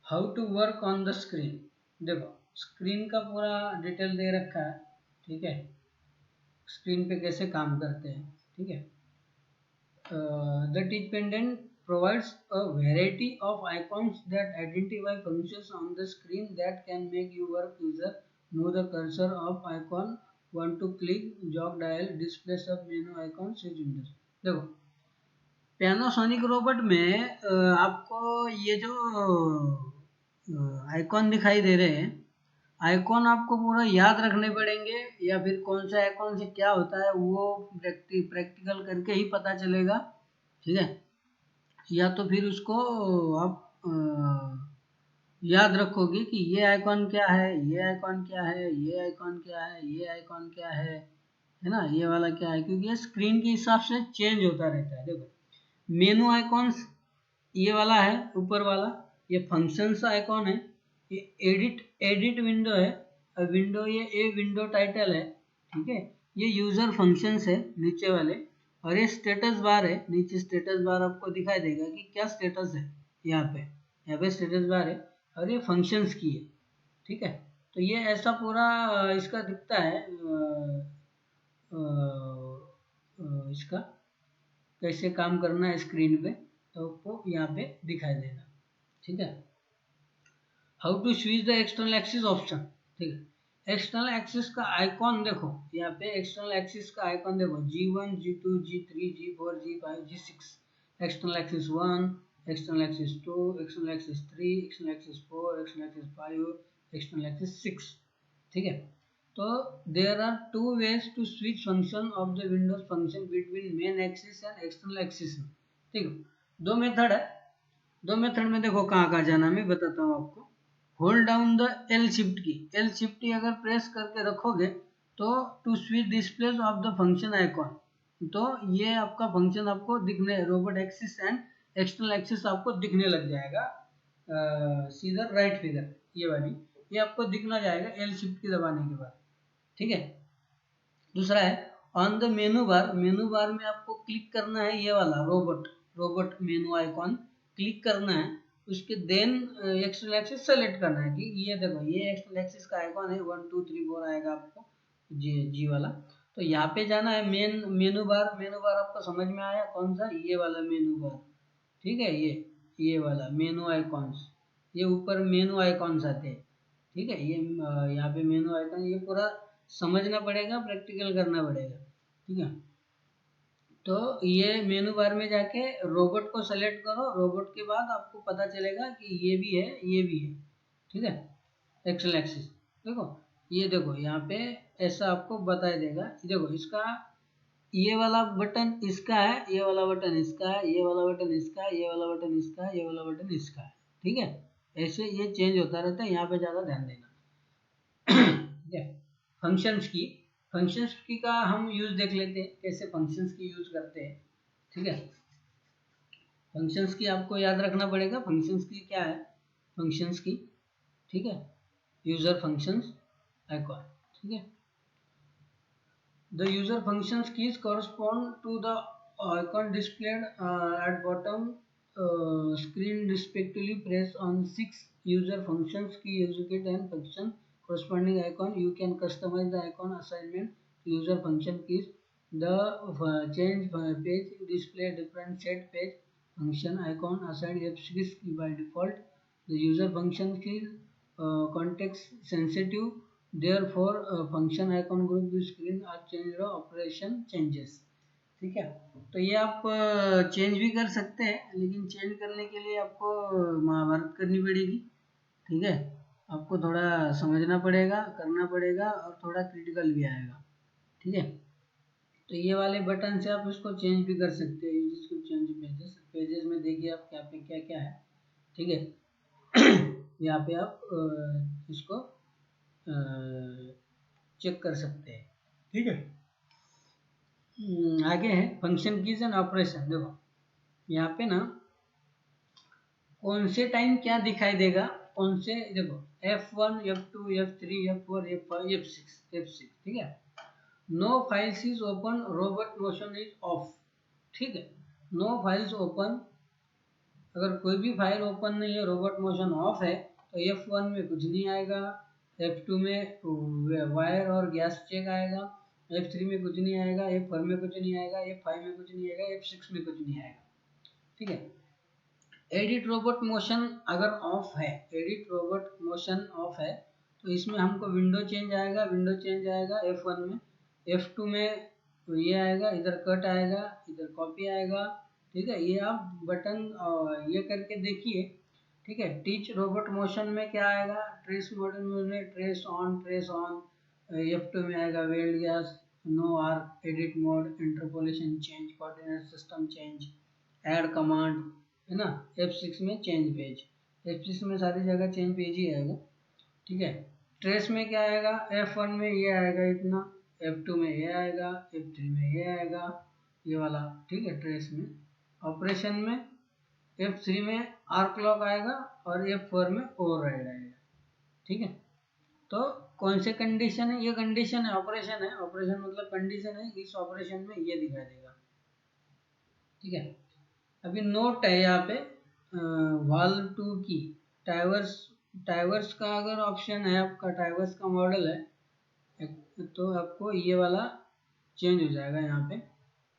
How to work on the screen, देखो स्क्रीन का पूरा डिटेल दे रखा है, ठीक है। स्क्रीन पे कैसे काम करते हैं, ठीक है। The teach pendant provides a variety of icons that identify functions on the screen that can make your work user move the cursor of icon, want to click, jog dial, display sub menu icons, switch windows। देखो Panasonic robot में आपको ये जो icon दिखाई दे रहे हैं, icon आपको पूरा याद रखने पड़ेंगे, या फिर कौन सा आइकॉन से क्या होता है वो प्रैक्टिकल करके ही पता चलेगा, ठीक है। या तो फिर उसको आप याद रखोगे कि ये आइकॉन क्या है, ये आइकॉन क्या है, ये आइकॉन क्या है, ये आइकॉन क्या है ना, ये वाला क्या है, क्योंकि ये स्क्रीन के हिसाब से चेंज होता रहता है। देखो मेनू आइकॉन्स ये वाला है ऊपर वाला, ये फंक्शंस आइकॉन है, ये एडिट विंडो है, और विंडो ये ए विंडो टाइटल है, ठीक है। ये यूजर फंक्शंस है नीचे वाले, और ये स्टेटस बार है, नीचे स्टेटस बार आपको दिखाई देगा कि क्या स्टेटस है, यहाँ पे स्टेटस बार है, और ये फंक्शंस की है, ठीक है। तो ये ऐसा पूरा इसका दिखता है, इसका कैसे काम करना है स्क्रीन पे, तो आपको यहाँ पे दिखाई देगा, ठीक है। How to switch the external axis option, ठीक है। एक्सटर्नल एक्सिस का आइकॉन देखो यहाँ पे, एक्सटर्नल एक्सिस का आइकॉन देखो G1 G2 G3 G4 G5 G6, external axis 1, external axis 2, external axis 3, external axis 4, external axis 5, external axis 6, ठीक है। तो there are two ways to switch function of the windows function between main axis and external axis, ठीक है। दो method है, दो method में देखो कहाँ कहाँ जाना, मैं बताता हूँ आपको। Hold down the L shift key, L shift key अगर प्रेस करके रखोगे तो to switch displays of the function icon, तो ये आपका फंक्शन आपको दिखने, robot axis and external axis आपको दिखने लग जाएगा, सीधा राइट फिगर ये वाली, ये आपको दिखना जाएगा एल शिफ्ट की दबाने के बाद, ठीक है। दूसरा है ऑन द मेनू बार, मेनू बार में आपको क्लिक करना है ये वाला रोबोट मेनू आइकॉन क्लिक करना है, उसके देन एक्सटर्नल एक्सिस सेलेक्ट करना है, ठीक। ये देखो ये एक्सटर्नल एक्सिस का आइकॉन है, 1 2 3 4 आएगा आपको जी वाला। तो यहाँ पे जाना है मेनू बार आपको समझ में आया कौन सा, ये वाला मेनू बार, ठीक है। ये वाला मेनू आइकॉन्स, ये ऊपर मेनू आइकॉन्स आते हैं, ठीक है। ये यहाँ पे मेनू आइकॉन, ये पूरा समझना पड़ेगा, प्रैक्टिकल करना पड़ेगा, ठीक है। तो ये मेनू बार में जाके रोबोट को सेलेक्ट करो, रोबोट के बाद आपको पता चलेगा कि ये भी है ये भी है, ठीक है। एक्सेल एक्सिस देखो, ये देखो यहाँ पे ऐसा आपको बता देगा, देखो इसका ये वाला बटन इसका है, ये वाला बटन इसका है, ये वाला बटन इसका है, ये वाला बटन इसका है, ये वाला बटन इसका है, ठीक है। ऐसे ये चेंज होता रहता है, यहाँ पे ज़्यादा ध्यान देना, ठीक है। फंक्शंस की का हम यूज देख लेते हैं, कैसे फंक्शंस की यूज करते हैं, ठीक है। फंक्शंस की आपको याद रखना पड़ेगा, फंक्शंस की क्या है, फंक्शंस की, ठीक है। यूजर फंक्शंस आइकॉन, ठीक है। The user functions keys correspond to the icon displayed at bottom screen respectively. Press on 6 user functions key execute and function corresponding icon. You can customize the icon assignment to user function keys. The change page display different set page function icon assigned F6 key by default. The user function key context sensitive, therefore function icon group screen are changed operation changes, ठीक है। तो ये आप change भी कर सकते हैं, लेकिन चेंज करने के लिए आपको महाभारत करनी पड़ेगी, ठीक है। आपको थोड़ा समझना पड़ेगा, करना पड़ेगा, और थोड़ा क्रिटिकल भी आएगा, ठीक है। तो ये वाले बटन से आप इसको चेंज भी कर सकते हैं, जिसको चेंज पेजेस में देखिए आप क्या पे क्या क्या है, ठीक है। यहाँ पे आप इसको चेक कर सकते हैं, ठीक है। आगे है फंक्शन कीज एंड ऑपरेशन। देखो यहाँ पे ना कौन से टाइम क्या दिखाई देगा, कौन से, देखो F1 F2 F3 F4 F5 F6, ठीक है। No files is open, robot motion is off, ठीक है। नो फाइल्स ओपन, अगर कोई भी फाइल ओपन नहीं है, रोबोट मोशन ऑफ है, तो F1 में कुछ नहीं आएगा, F2 में वायर और गैस चेक आएगा, F3 में कुछ नहीं आएगा, F4 में कुछ नहीं आएगा, F5 में कुछ नहीं आएगा, F6 में कुछ नहीं आएगा, ठीक है। एडिट रोबोट मोशन अगर ऑफ है, एडिट रोबोट मोशन ऑफ है, तो इसमें हमको विंडो चेंज आएगा F1 में, F2 में ये आएगा, इधर कट आएगा, इधर कॉपी आएगा, ठीक है। ये आप बटन ये करके देखिए, ठीक है। टीच रोबोट मोशन में क्या आएगा, ट्रेस मॉडल में ट्रेस ऑन F2 में आएगा weld gas, no arc, edit mode, interpolation change, coordinate system change, add command, है ना। F6 में चेंज पेज, F6 में सारी जगह चेंज पेज ही आएगा, ठीक है। ट्रेस में क्या आएगा, F1 में ये आएगा इतना, F2 में ये आएगा, F3 में ये आएगा, ये वाला, ठीक है। ट्रेस में ऑपरेशन में F3 में आर्क लॉक आएगा और F4 में ओवरराइड आएगा, ठीक है। तो कौन से कंडीशन है, ये कंडीशन है, ऑपरेशन मतलब कंडीशन है, इस ऑपरेशन में ये दिखाई देगा, ठीक है। अभी नोट है यहाँ पे वाल्व 2 की टाइवर्स का अगर ऑप्शन है आपका, टाइवर्स का मॉडल है, तो आपको ये वाला चेंज हो जाएगा यहाँ पे,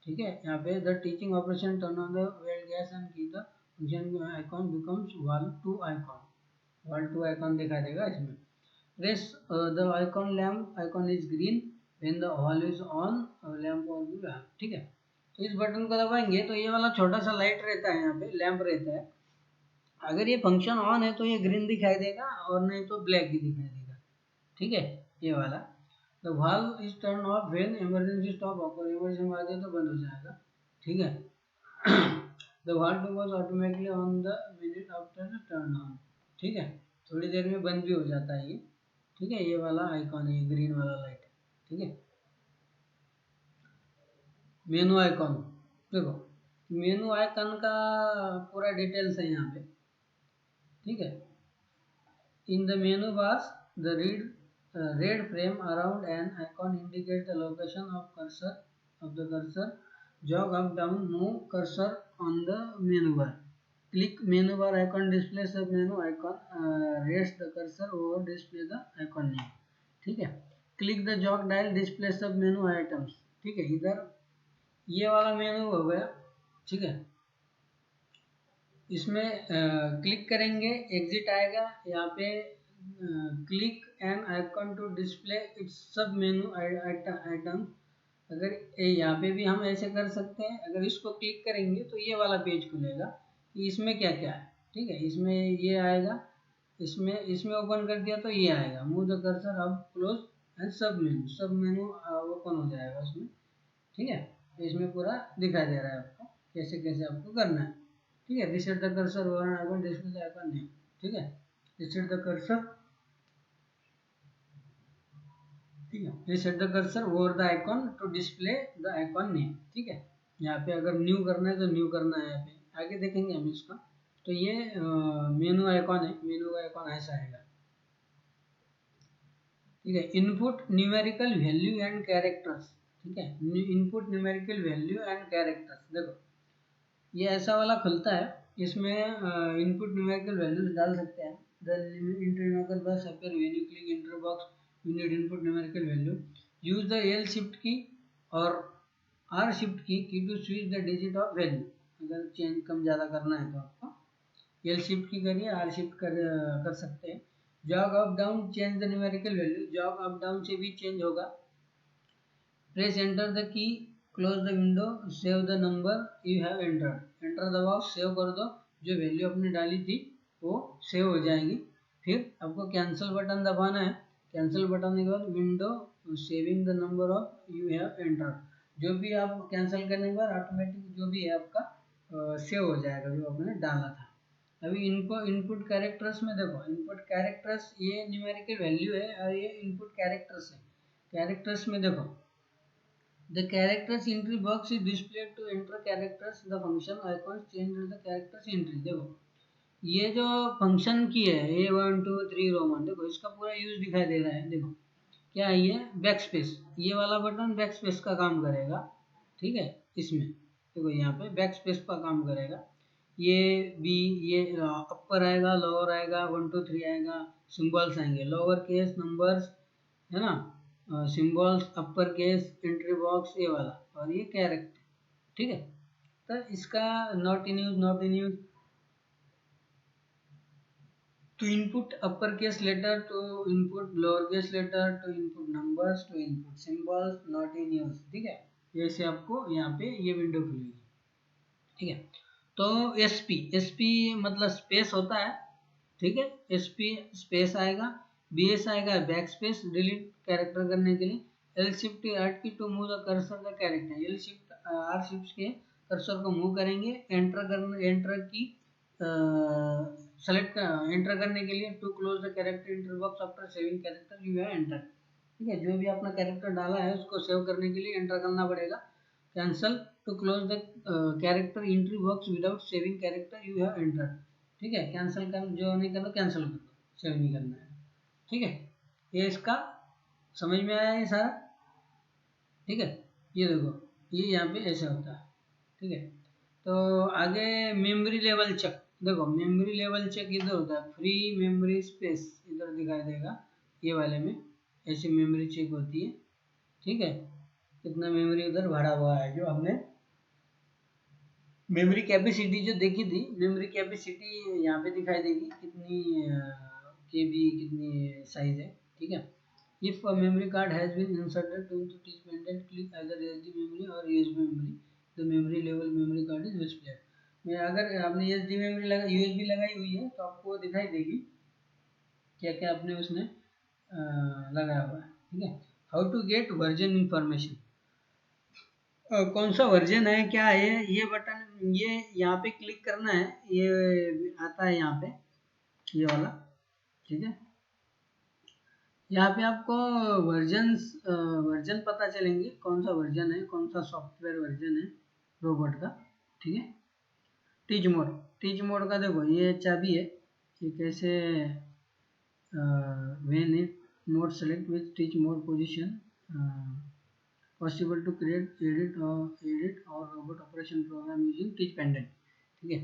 ठीक है। यहाँ पे the teaching operation turn on the weld gas and key the function icon becomes valve 2 icon दिखा देगा इसमें। Press the icon is green when the valve is on, lamp on, ठीक है। तो इस बटन को दबाएंगे तो ये वाला छोटा सा लाइट रहता है, यहाँ पे लैंप रहता है, अगर ये फंक्शन ऑन है तो ये ग्रीन दिखाई देगा, और नहीं तो ब्लैक ही दिखाई देगा, ठीक है। ये वाला the valve is turn off when emergency stop occur, emergency आ जाए तो बंद हो जाएगा, ठीक है। The valve was automatically on the minute after turn on, ठीक है। थोड़ी देर में बंद भी हो जाता है ये, ठीक है। ये वाला आइकॉन है, ग्रीन वाला लाइट, ठीक है। मेनू आइकॉन, देखो मेनू आइकन का पूरा डिटेल्स है यहाँ पे, ठीक है। In the menu bars, the red frame around an icon indicates the location of the cursor. Jog up down move cursor on the menu bar. Click menu bar icon display सब menu icon. Rest the cursor over display the icon name. ठीक है. Click the jog dial display सब menu items. ठीक है. इधर ये वाला मेनू हो गया. ठीक है. इसमें क्लिक करेंगे एग्जिट आएगा. यहाँ पे click an icon to display its sub menu item. अगर यहाँ पे भी हम ऐसे कर सकते हैं. अगर इसको क्लिक करेंगे तो ये वाला पेज खुलेगा कि इसमें क्या क्या है. ठीक है. इसमें ये आएगा. इसमें ओपन कर दिया तो ये आएगा. मूव द कर्सर अब क्लोज एंड सब मेनू ओपन हो जाएगा उसमें. ठीक है. तो इसमें पूरा दिखाई दे रहा है आपको कैसे कैसे आपको करना है. ठीक है. Reset the cursor one icon display the icon name. ठीक है. Reset the cursor. ठीक है. Reset the cursor over the icon to display the icon name. ठीक है. यहाँ पे अगर न्यू करना है तो न्यू करना है. यहाँ पे आगे देखेंगे हम इसका. तो ये मेनू आइकॉन है. मेनू का आइकॉन ऐसा आएगा. ठीक है. Input numerical value and characters. ठीक है. Input numerical value and characters. देखो ये ऐसा वाला खुलता है. इसमें इनपुट न्यूमेरिकल वैल्यूज डाल सकते हैं. The enter box appear when you click enter box you need input numerical value. Use the L shift key और R shift key to switch the digit of value. अगर change कम ज़्यादा करना है तो आपको एल शिफ्ट की करिए. आर शिफ्ट कर सकते हैं. Jog up down change the numerical value. Jog up down से भी चेंज होगा. Press enter the key. Close the window. Save the number you have entered. Enter दबाओ. सेव कर दो. जो वैल्यू आपने डाली थी वो सेव हो जाएगी. फिर आपको कैंसिल बटन दबाना है. कैंसिल बटन के बाद window saving the number of you have entered. जो भी आप कैंसिल करने के बाद ऑटोमेटिक जो भी है आपका सेव हो जाएगा जो आपने डाला था. अभी इनको इनपुट कैरेक्टर्स में देखो. इनपुट कैरेक्टर्स ये न्यूमेरिकल वैल्यू है और ये इनपुट कैरेक्टर्स है. कैरेक्टर्स में देखो the characters entry box is displayed to enter characters. The function icons change the characters entry. देखो ये जो फंक्शन की है A1 2 3 रोमन. देखो इसका पूरा यूज दिखाई दे रहा है. देखो क्या है ये बैक स्पेस. ये वाला बटन बैक स्पेस का काम करेगा. ठीक है. इसमें देखो यहाँ पे बैक स्पेस का काम करेगा. ये बी ये अपर आएगा लोअर आएगा 1 2 3 आएगा. सिंबल्स आएंगे लोअर केस नंबर्स है ना. Symbols upper case entry box ये वाला और ये कैरेक्टर. ठीक है. तो इसका not in use to input upper case letter to input lower case letter to input numbers to input symbols not in use. ठीक है. ऐसे आपको यहाँ पे ये विंडो खुलेगी. ठीक है. तो एसपी मतलब स्पेस होता है. ठीक है. एसपी स्पेस आएगा. बीएस आएगा बैक स्पेस डिलीट कैरेक्टर करने के लिए. L shift R key to move the cursor the character. L shift R shift के कर्सर को मूव करेंगे. एंटर की सेलेक्ट एंटर करने के लिए to close the character enter box after saving character you have enter. ठीक है. जो भी अपना कैरेक्टर डाला है उसको सेव करने के लिए एंटर करना पड़ेगा. Cancel two close the character entry box without saving character you have enter. ठीक है. कैंसिल कर जो नहीं करना कैंसिल कर दो. सेव नहीं करना है. ठीक है. ये इसका समझ में आया ये सारा. ठीक है. ये देखो ये यहाँ पे ऐसे होता है. ठीक है. तो आगे मेमोरी लेवल चेक. देखो मेमोरी लेवल चेक इधर होता है. फ्री मेमोरी स्पेस इधर दिखाई देगा. ये वाले में ऐसी मेमोरी चेक होती है. ठीक है. कितना मेमोरी उधर भरा हुआ है. जो हमने मेमोरी कैपेसिटी जो देखी थी मेमोरी कैपेसिटी यहाँ पे दिखाई देगी कितनी केबी कितनी साइज है. ठीक है. If a memory card has been inserted to it is maintain click either SD memory or USB memory. The memory level memory card is displayed. में अगर आपने एसडी मेमोरी लगा यूएसबी लगाई हुई है तो आपको दिखाई देगी क्या क्या आपने उसमें लगाया हुआ है. ठीक है. How to get version information. कौन सा वर्जन है क्या है ये बटन ये यहाँ पे क्लिक करना है. ये आता है यहाँ पे ये वाला. ठीक है. यहाँ पे आपको वर्जन पता चलेंगे कौन सा वर्जन है कौन सा सॉफ्टवेयर वर्जन है रोबोट का. ठीक है. टीच मोड का देखो ये चाबी है. ये कैसे when it mode select with teach more position, possible to create edit or robot operation program using teach pendant. ठीक है,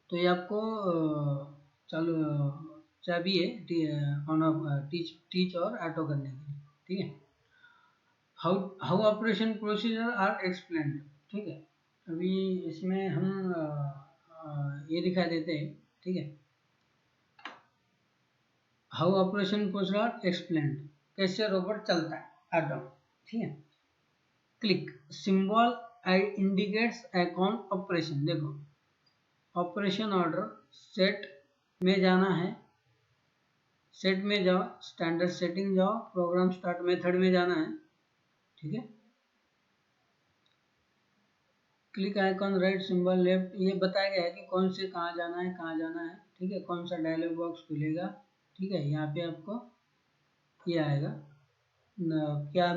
तो ये आपको चालू चाबी है ऑन ऑफ टीच और ऑटो करने के लिए. ठीक है, how operation procedure are explain. ठीक है, अभी इसमें हम ये दिखा देते हैं. ठीक है, how operation procedure are explain, कैसे रोबोट चलता है ऑटो. ठीक है, click symbol indicates account operation. देखो ऑपरेशन ऑर्डर सेट में जाना है, सेट में जाओ, स्टैंडर्ड सेटिंग जाओ, प्रोग्राम स्टार्ट मेथड में जाना है. ठीक है, click icon right symbol left, ये बताया गया है कि कौन से कहाँ जाना है, कहाँ जाना है. ठीक है, कौन सा डायलॉग बॉक्स खुलेगा. ठीक है, यहाँ पे आपको ये आएगा क्या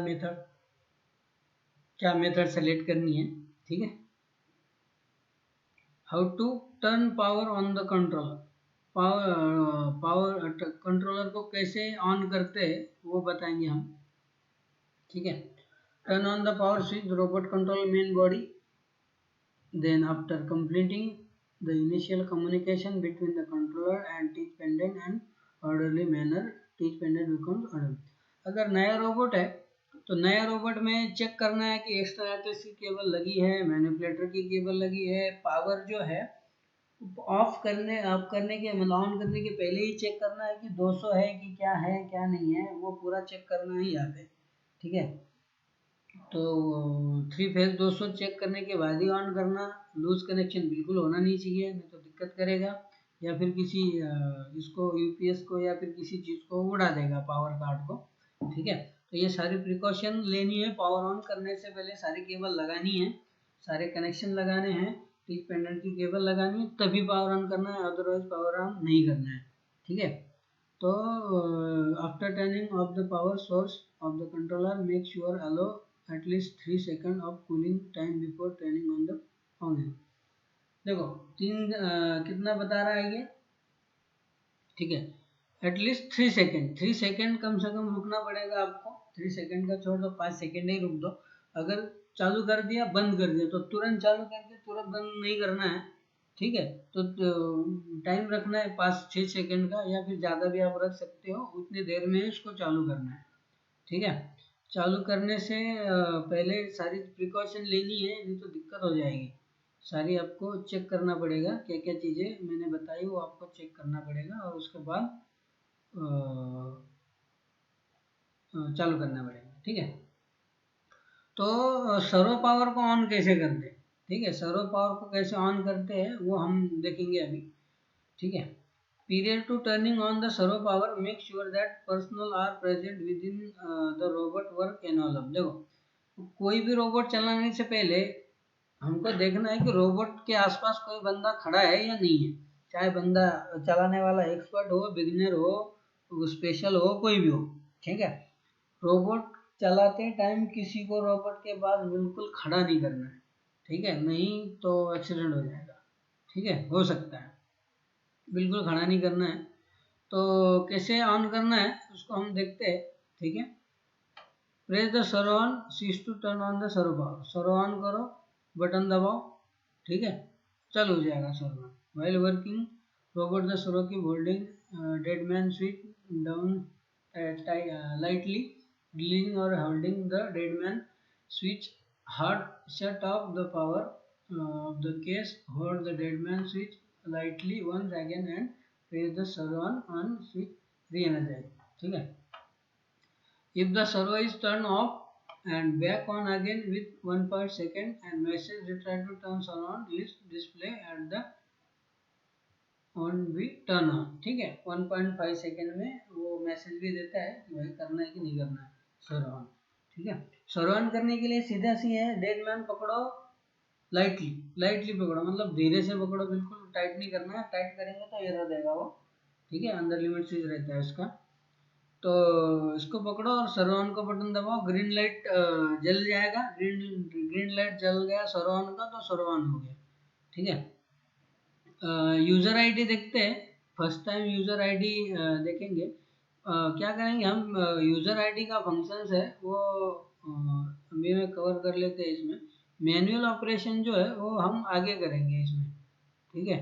मेथड सेलेक्ट करनी है. ठीक है, how to turn power on the controller, power controller को कैसे ऑन करते हैं वो बताएंगे हम. ठीक है, turn on the power switch robot control main body. Then after completing the initial communication between the controller and teach pendant and orderly manner, teach pendant becomes orderly. अगर नया रोबोट है तो नया रोबोट में चेक करना है कि external की केबल लगी है, मैनिपुलेटर की केबल लगी है, पावर जो है ऑफ करने के मतलब ऑन करने के पहले ही चेक करना है कि 200 है कि क्या है क्या नहीं है, वो पूरा चेक करना है यहाँ पे. ठीक है, तो 3 फेज 200 चेक करने के बाद ही ऑन करना. लूज कनेक्शन बिल्कुल होना नहीं चाहिए, नहीं तो दिक्कत करेगा या फिर किसी इसको यूपीएस को या फिर किसी चीज़ को उड़ा देगा, पावर कार्ड को. ठीक है, तो ये सारी प्रिकॉशन लेनी है. पावर ऑन करने से पहले सारी केबल लगानी है, सारे कनेक्शन लगाने हैं, टीच पेंडेंट की केबल लगानी है, तभी पावर ऑन करना है, अदरवाइज पावर ऑन नहीं करना है. ठीक है, तो after turning off the power source of the controller make sure allow at least 3 seconds of cooling time before turning on the on. देखो कितना बता रहा है ये. ठीक है, एटलीस्ट 3 सेकेंड, 3 सेकेंड कम से कम रुकना पड़ेगा आपको. 3 सेकेंड का छोड़ दो, 5 सेकेंड ही रुक दो. अगर चालू कर दिया बंद कर दिया तो तुरंत चालू करके तुरंत बंद नहीं करना है. ठीक है, तो टाइम रखना है 5-6 सेकेंड का, या फिर ज़्यादा भी आप रख सकते हो. उतनी देर में इसको चालू करना है. ठीक है, चालू करने से पहले सारी प्रिकॉशन लेनी है, नहीं तो दिक्कत हो जाएगी. सारी आपको चेक करना पड़ेगा, क्या क्या चीज़ें मैंने बताई वो आपको चेक करना पड़ेगा और उसके बाद चालू करना पड़ेगा. ठीक है, तो सर्वो पावर को ऑन कैसे करते हैं. ठीक है, सर्वो पावर को कैसे ऑन करते हैं वो हम देखेंगे अभी. ठीक है, period to turning on the servo power, make sure that personnel are present within the robot work envelope. देखो कोई भी रोबोट चलाने से पहले हमको देखना है कि रोबोट के आसपास कोई बंदा खड़ा है या नहीं है. चाहे बंदा चलाने वाला एक्सपर्ट हो, बिगिनर हो, स्पेशल हो, कोई भी हो. ठीक है, रोबोट चलाते टाइम किसी को रोबोट के पास बिल्कुल खड़ा नहीं करना है. ठीक है, नहीं तो एक्सीडेंट हो जाएगा. ठीक है, हो सकता है, बिल्कुल खड़ा नहीं करना है. तो कैसे ऑन करना है उसको हम देखते हैं. ठीक है, press the servo on, switch to turn on the servo power. Servo on करो, बटन दबाओ. ठीक है, चालू हो जाएगा servo. While working robot the servo key holding dead man switch down lightly, releasing or holding the dead man switch hard. Shut off the power of the case, hold the dead man switch lightly once again and press the servo on switch re-energize. ठीक है, if the servo is turned off and back on again with 1 second and message retry to turn servo on is display at the on भी turn on. ठीक है, 1.5 second में वो message भी देता है कि भाई करना है कि नहीं करना है सर्वो ऑन. ठीक है, सर्वो ऑन करने के लिए सीधा सी है, डेड मैन पकड़ो, लाइटली पकड़ो, मतलब धीरे से पकड़ो, बिल्कुल टाइट नहीं करना है. टाइट करेंगे तो एरर देगा वो. ठीक है, अंदर लिमिट स्विच रहता है इसका. तो इसको पकड़ो और सर्वो ऑन का बटन दबाओ. ग्रीन लाइट जल जाएगा, ग्रीन लाइट जल गया सर्वो ऑन का, तो सर्वो ऑन हो गया. ठीक है, यूजर आईडी देखते हैं. फर्स्ट टाइम यूज़र आईडी देखेंगे। क्या करेंगे हम, यूज़र आईडी का फंक्शंस है वो अभी में कवर कर लेते हैं इसमें। मैनुअल ऑपरेशन जो है वो हम आगे करेंगे इसमें, ठीक है।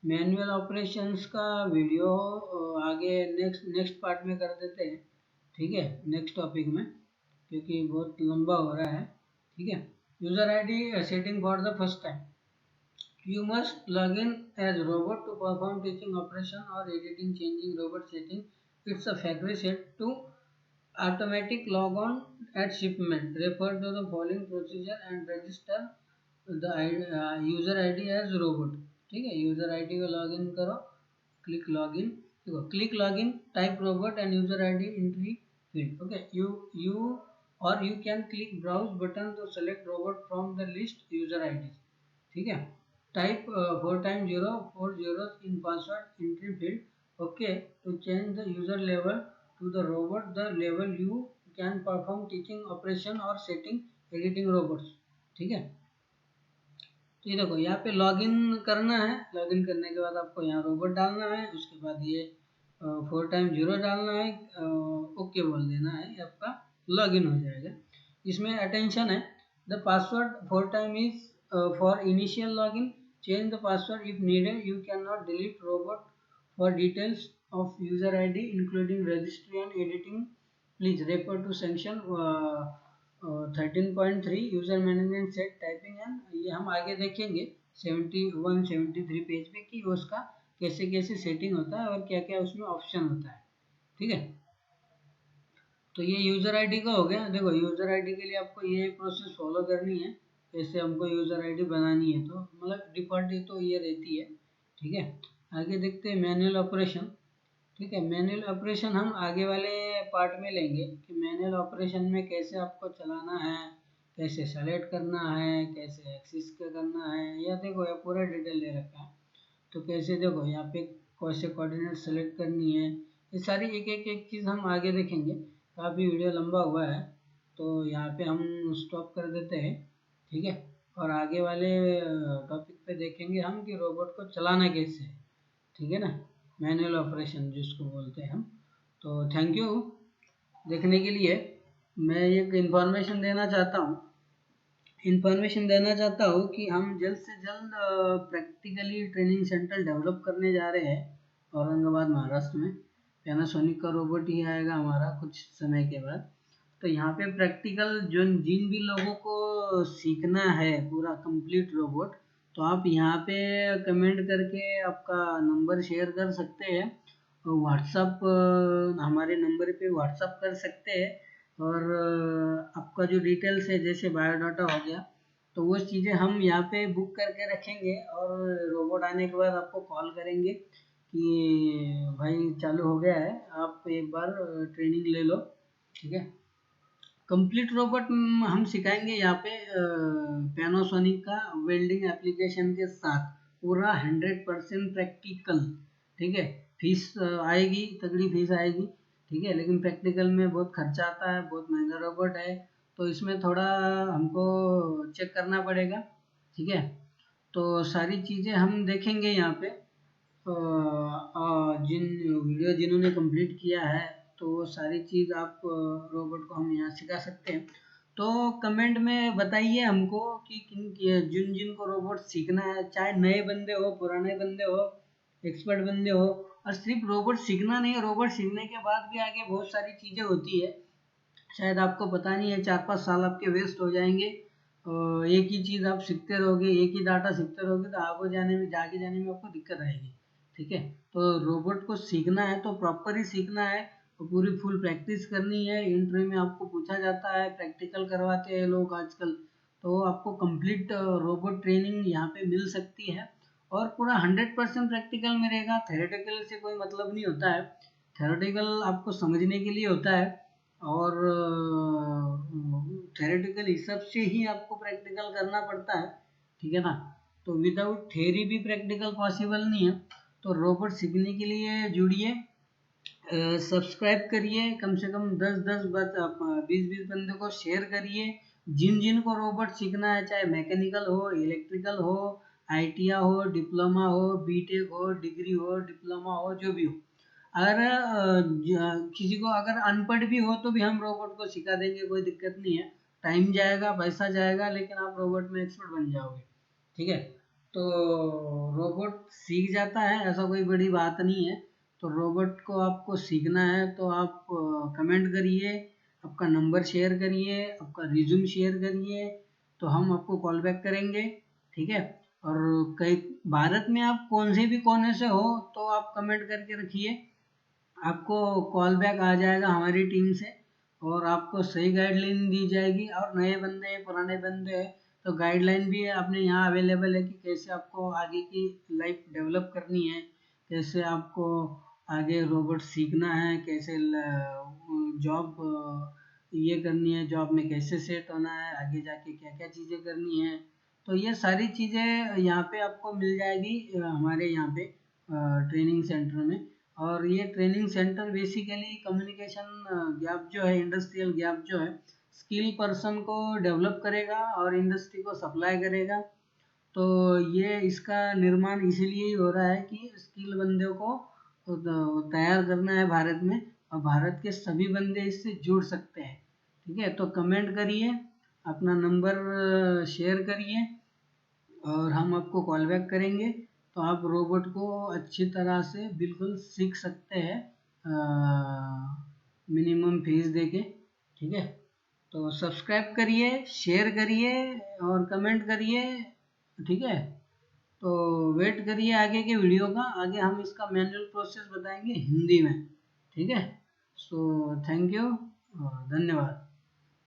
मैनुअल ऑपरेशंस का वीडियो आगे नेक्स्ट पार्ट में कर देते हैं, ठीक है, नेक्स्ट टॉपिक में, क्योंकि बहुत लंबा हो रहा है, ठीक है। User ID setting for the first time, you must log in as robot to perform teaching operation or editing changing robot setting. It's a factory set to automatic log on at shipment. Refer to the following procedure and register the user ID as robot, ठीक है। User ID को log in करो, click log in, देखो click log in, type robot and user ID entry field, okay. You or you can click browse button to select robot from the list user ID, ठीक है। Type 4 times 0 4 zeros in password entry field, okay, to change the user level to the robot the level you can perform teaching operation or setting editing robots, ठीक है। तो ये देखो यहाँ पे login करना है, लॉगिन करने के बाद आपको यहाँ रोबोट डालना है, उसके बाद ये 4 टाइम 0 डालना है, ओके बोल देना है, आपका लॉगिन हो जाएगा। इसमें अटेंशन है, the password 4 time is for initial login, change the password if needed, you cannot delete robot. For details of user ID including registry and editing, please refer to section 13.3 user management set typing and, ये हम आगे देखेंगे 73 page पे कि उसका कैसे कैसे setting होता है और क्या क्या उसमें ऑप्शन होता है, ठीक है। तो ये यूज़र आईडी का हो गया। देखो यूज़र आईडी के लिए आपको ये प्रोसेस फॉलो करनी है, जैसे हमको यूज़र आईडी बनानी है तो मतलब डिफ़ॉल्ट तो ये रहती है, ठीक है। आगे देखते हैं मैनुअल ऑपरेशन, ठीक है। मैनुअल ऑपरेशन हम आगे वाले पार्ट में लेंगे कि मैनुअल ऑपरेशन में कैसे आपको चलाना है, कैसे सेलेक्ट करना है, कैसे एक्सेस करना है, या देखो ये पूरा डिटेल दे रखा है। तो कैसे देखो यहाँ पे कैसे कोऑर्डिनेट सेलेक्ट करनी है, ये सारी एक चीज़ हम आगे देखेंगे। काफ़ी वीडियो लंबा हुआ है तो यहाँ पे हम स्टॉप कर देते हैं, ठीक है। और आगे वाले टॉपिक पे देखेंगे हम कि रोबोट को चलाना कैसे है, ठीक है ना, मैनुअल ऑपरेशन जिसको बोलते हैं हम। तो थैंक यू देखने के लिए। मैं एक इंफॉर्मेशन देना चाहता हूँ कि हम जल्द से जल्द प्रैक्टिकली ट्रेनिंग सेंटर डेवलप करने जा रहे हैं औरंगाबाद महाराष्ट्र में। पैनासोनिक का रोबोट ही आएगा हमारा कुछ समय के बाद। तो यहाँ पे प्रैक्टिकल जो जिन भी लोगों को सीखना है पूरा कंप्लीट रोबोट, तो आप यहाँ पे कमेंट करके आपका नंबर शेयर कर सकते हैं, व्हाट्सअप हमारे नंबर पे व्हाट्सअप कर सकते हैं, और आपका जो डिटेल्स है जैसे बायोडाटा हो गया तो वो चीज़ें हम यहाँ पे बुक करके रखेंगे, और रोबोट आने के बाद आपको कॉल करेंगे कि भाई चालू हो गया है, आप एक बार ट्रेनिंग ले लो, ठीक है। कंप्लीट रोबोट हम सिखाएंगे यहाँ पे पैनासोनिक का वेल्डिंग एप्लीकेशन के साथ, पूरा 100% प्रैक्टिकल, ठीक है। फीस आएगी, तगड़ी फीस आएगी, ठीक है, लेकिन प्रैक्टिकल में बहुत खर्चा आता है, बहुत महंगा रोबोट है, तो इसमें थोड़ा हमको चेक करना पड़ेगा, ठीक है। तो सारी चीज़ें हम देखेंगे यहाँ पे। जिन्होंने कंप्लीट किया है तो वो सारी चीज़ आप रोबोट को हम यहाँ सिखा सकते हैं। तो कमेंट में बताइए हमको कि जिन जिन को रोबोट सीखना है, चाहे नए बंदे हो, पुराने बंदे हो, एक्सपर्ट बंदे हो, और सिर्फ रोबोट सीखना नहीं है, रोबोट सीखने के बाद भी आगे बहुत सारी चीज़ें होती है, शायद आपको पता नहीं है। 4-5 साल आपके वेस्ट हो जाएंगे, एक ही चीज़ आप सीखते रहोगे, एक ही डाटा सीखते रहोगे, तो आगे जाने में आपको दिक्कत आएगी, ठीक है। तो रोबोट को सीखना है तो प्रॉपर ही सीखना है, तो पूरी फुल प्रैक्टिस करनी है। इंटरव्यू में आपको पूछा जाता है, प्रैक्टिकल करवाते हैं लोग आजकल, तो आपको कंप्लीट रोबोट ट्रेनिंग यहाँ पे मिल सकती है, और पूरा 100% प्रैक्टिकल मिलेगा। थेरेटिकल से कोई मतलब नहीं होता है, थेरेटिकल आपको समझने के लिए होता है, और थेरेटिकल हिसाब से ही आपको प्रैक्टिकल करना पड़ता है, ठीक है ना। तो विदाउट थेरी भी प्रैक्टिकल पॉसिबल नहीं है। तो रोबोट सीखने के लिए जुड़िए, सब्सक्राइब करिए, कम से कम 10-10 20-20 बंदे को शेयर करिए। जिन जिन को रोबोट सीखना है, चाहे मैकेनिकल हो, इलेक्ट्रिकल हो, ITI हो, डिप्लोमा हो, बीटेक हो, डिग्री हो, डिप्लोमा हो, जो भी हो। अगर किसी को अगर अनपढ़ भी हो तो भी हम रोबोट को सिखा देंगे, कोई दिक्कत नहीं है। टाइम जाएगा, पैसा जाएगा, लेकिन आप रोबोट में एक्सपर्ट बन जाओगे। ठीक है, तो रोबोट सीख जाता है, ऐसा कोई बड़ी बात नहीं है। तो रोबोट को आपको सीखना है तो आप कमेंट करिए, आपका नंबर शेयर करिए, आपका रिज्यूम शेयर करिए, तो हम आपको कॉल बैक करेंगे। ठीक है, और कई भारत में आप कौन से भी कोने से हो तो आप कमेंट करके रखिए, आपको कॉल बैक आ जाएगा हमारी टीम से, और आपको सही गाइडलाइन दी जाएगी। और नए बंदे हैं, पुराने बंदे हैं, तो गाइडलाइन भी है अपने यहाँ अवेलेबल है कि कैसे आपको आगे की लाइफ डेवलप करनी है, कैसे आपको आगे रोबोट सीखना है, कैसे जॉब ये करनी है, जॉब में कैसे सेट होना है, आगे जाके क्या क्या चीज़ें करनी है। तो ये सारी चीज़ें यहाँ पे आपको मिल जाएगी हमारे यहाँ पे ट्रेनिंग सेंटर में। और ये training centre basically communication gap जो है, इंडस्ट्रियल गैप जो है, स्किल पर्सन को डेवलप करेगा और इंडस्ट्री को सप्लाई करेगा। तो ये इसका निर्माण इसीलिए ही हो रहा है कि स्किल बंदे को तैयार करना है भारत में, और भारत के सभी बंदे इससे जुड़ सकते हैं। ठीक है, तो कमेंट करिए, अपना नंबर शेयर करिए, और हम आपको कॉल बैक करेंगे, तो आप रोबोट को अच्छी तरह से बिल्कुल सीख सकते हैं मिनिमम फीस देके। ठीक है, तो सब्सक्राइब करिए, शेयर करिए और कमेंट करिए। ठीक है, तो वेट करिए आगे के वीडियो का, आगे हम इसका मैनुअल प्रोसेस बताएंगे हिंदी में। ठीक है, सो थैंक यू और धन्यवाद।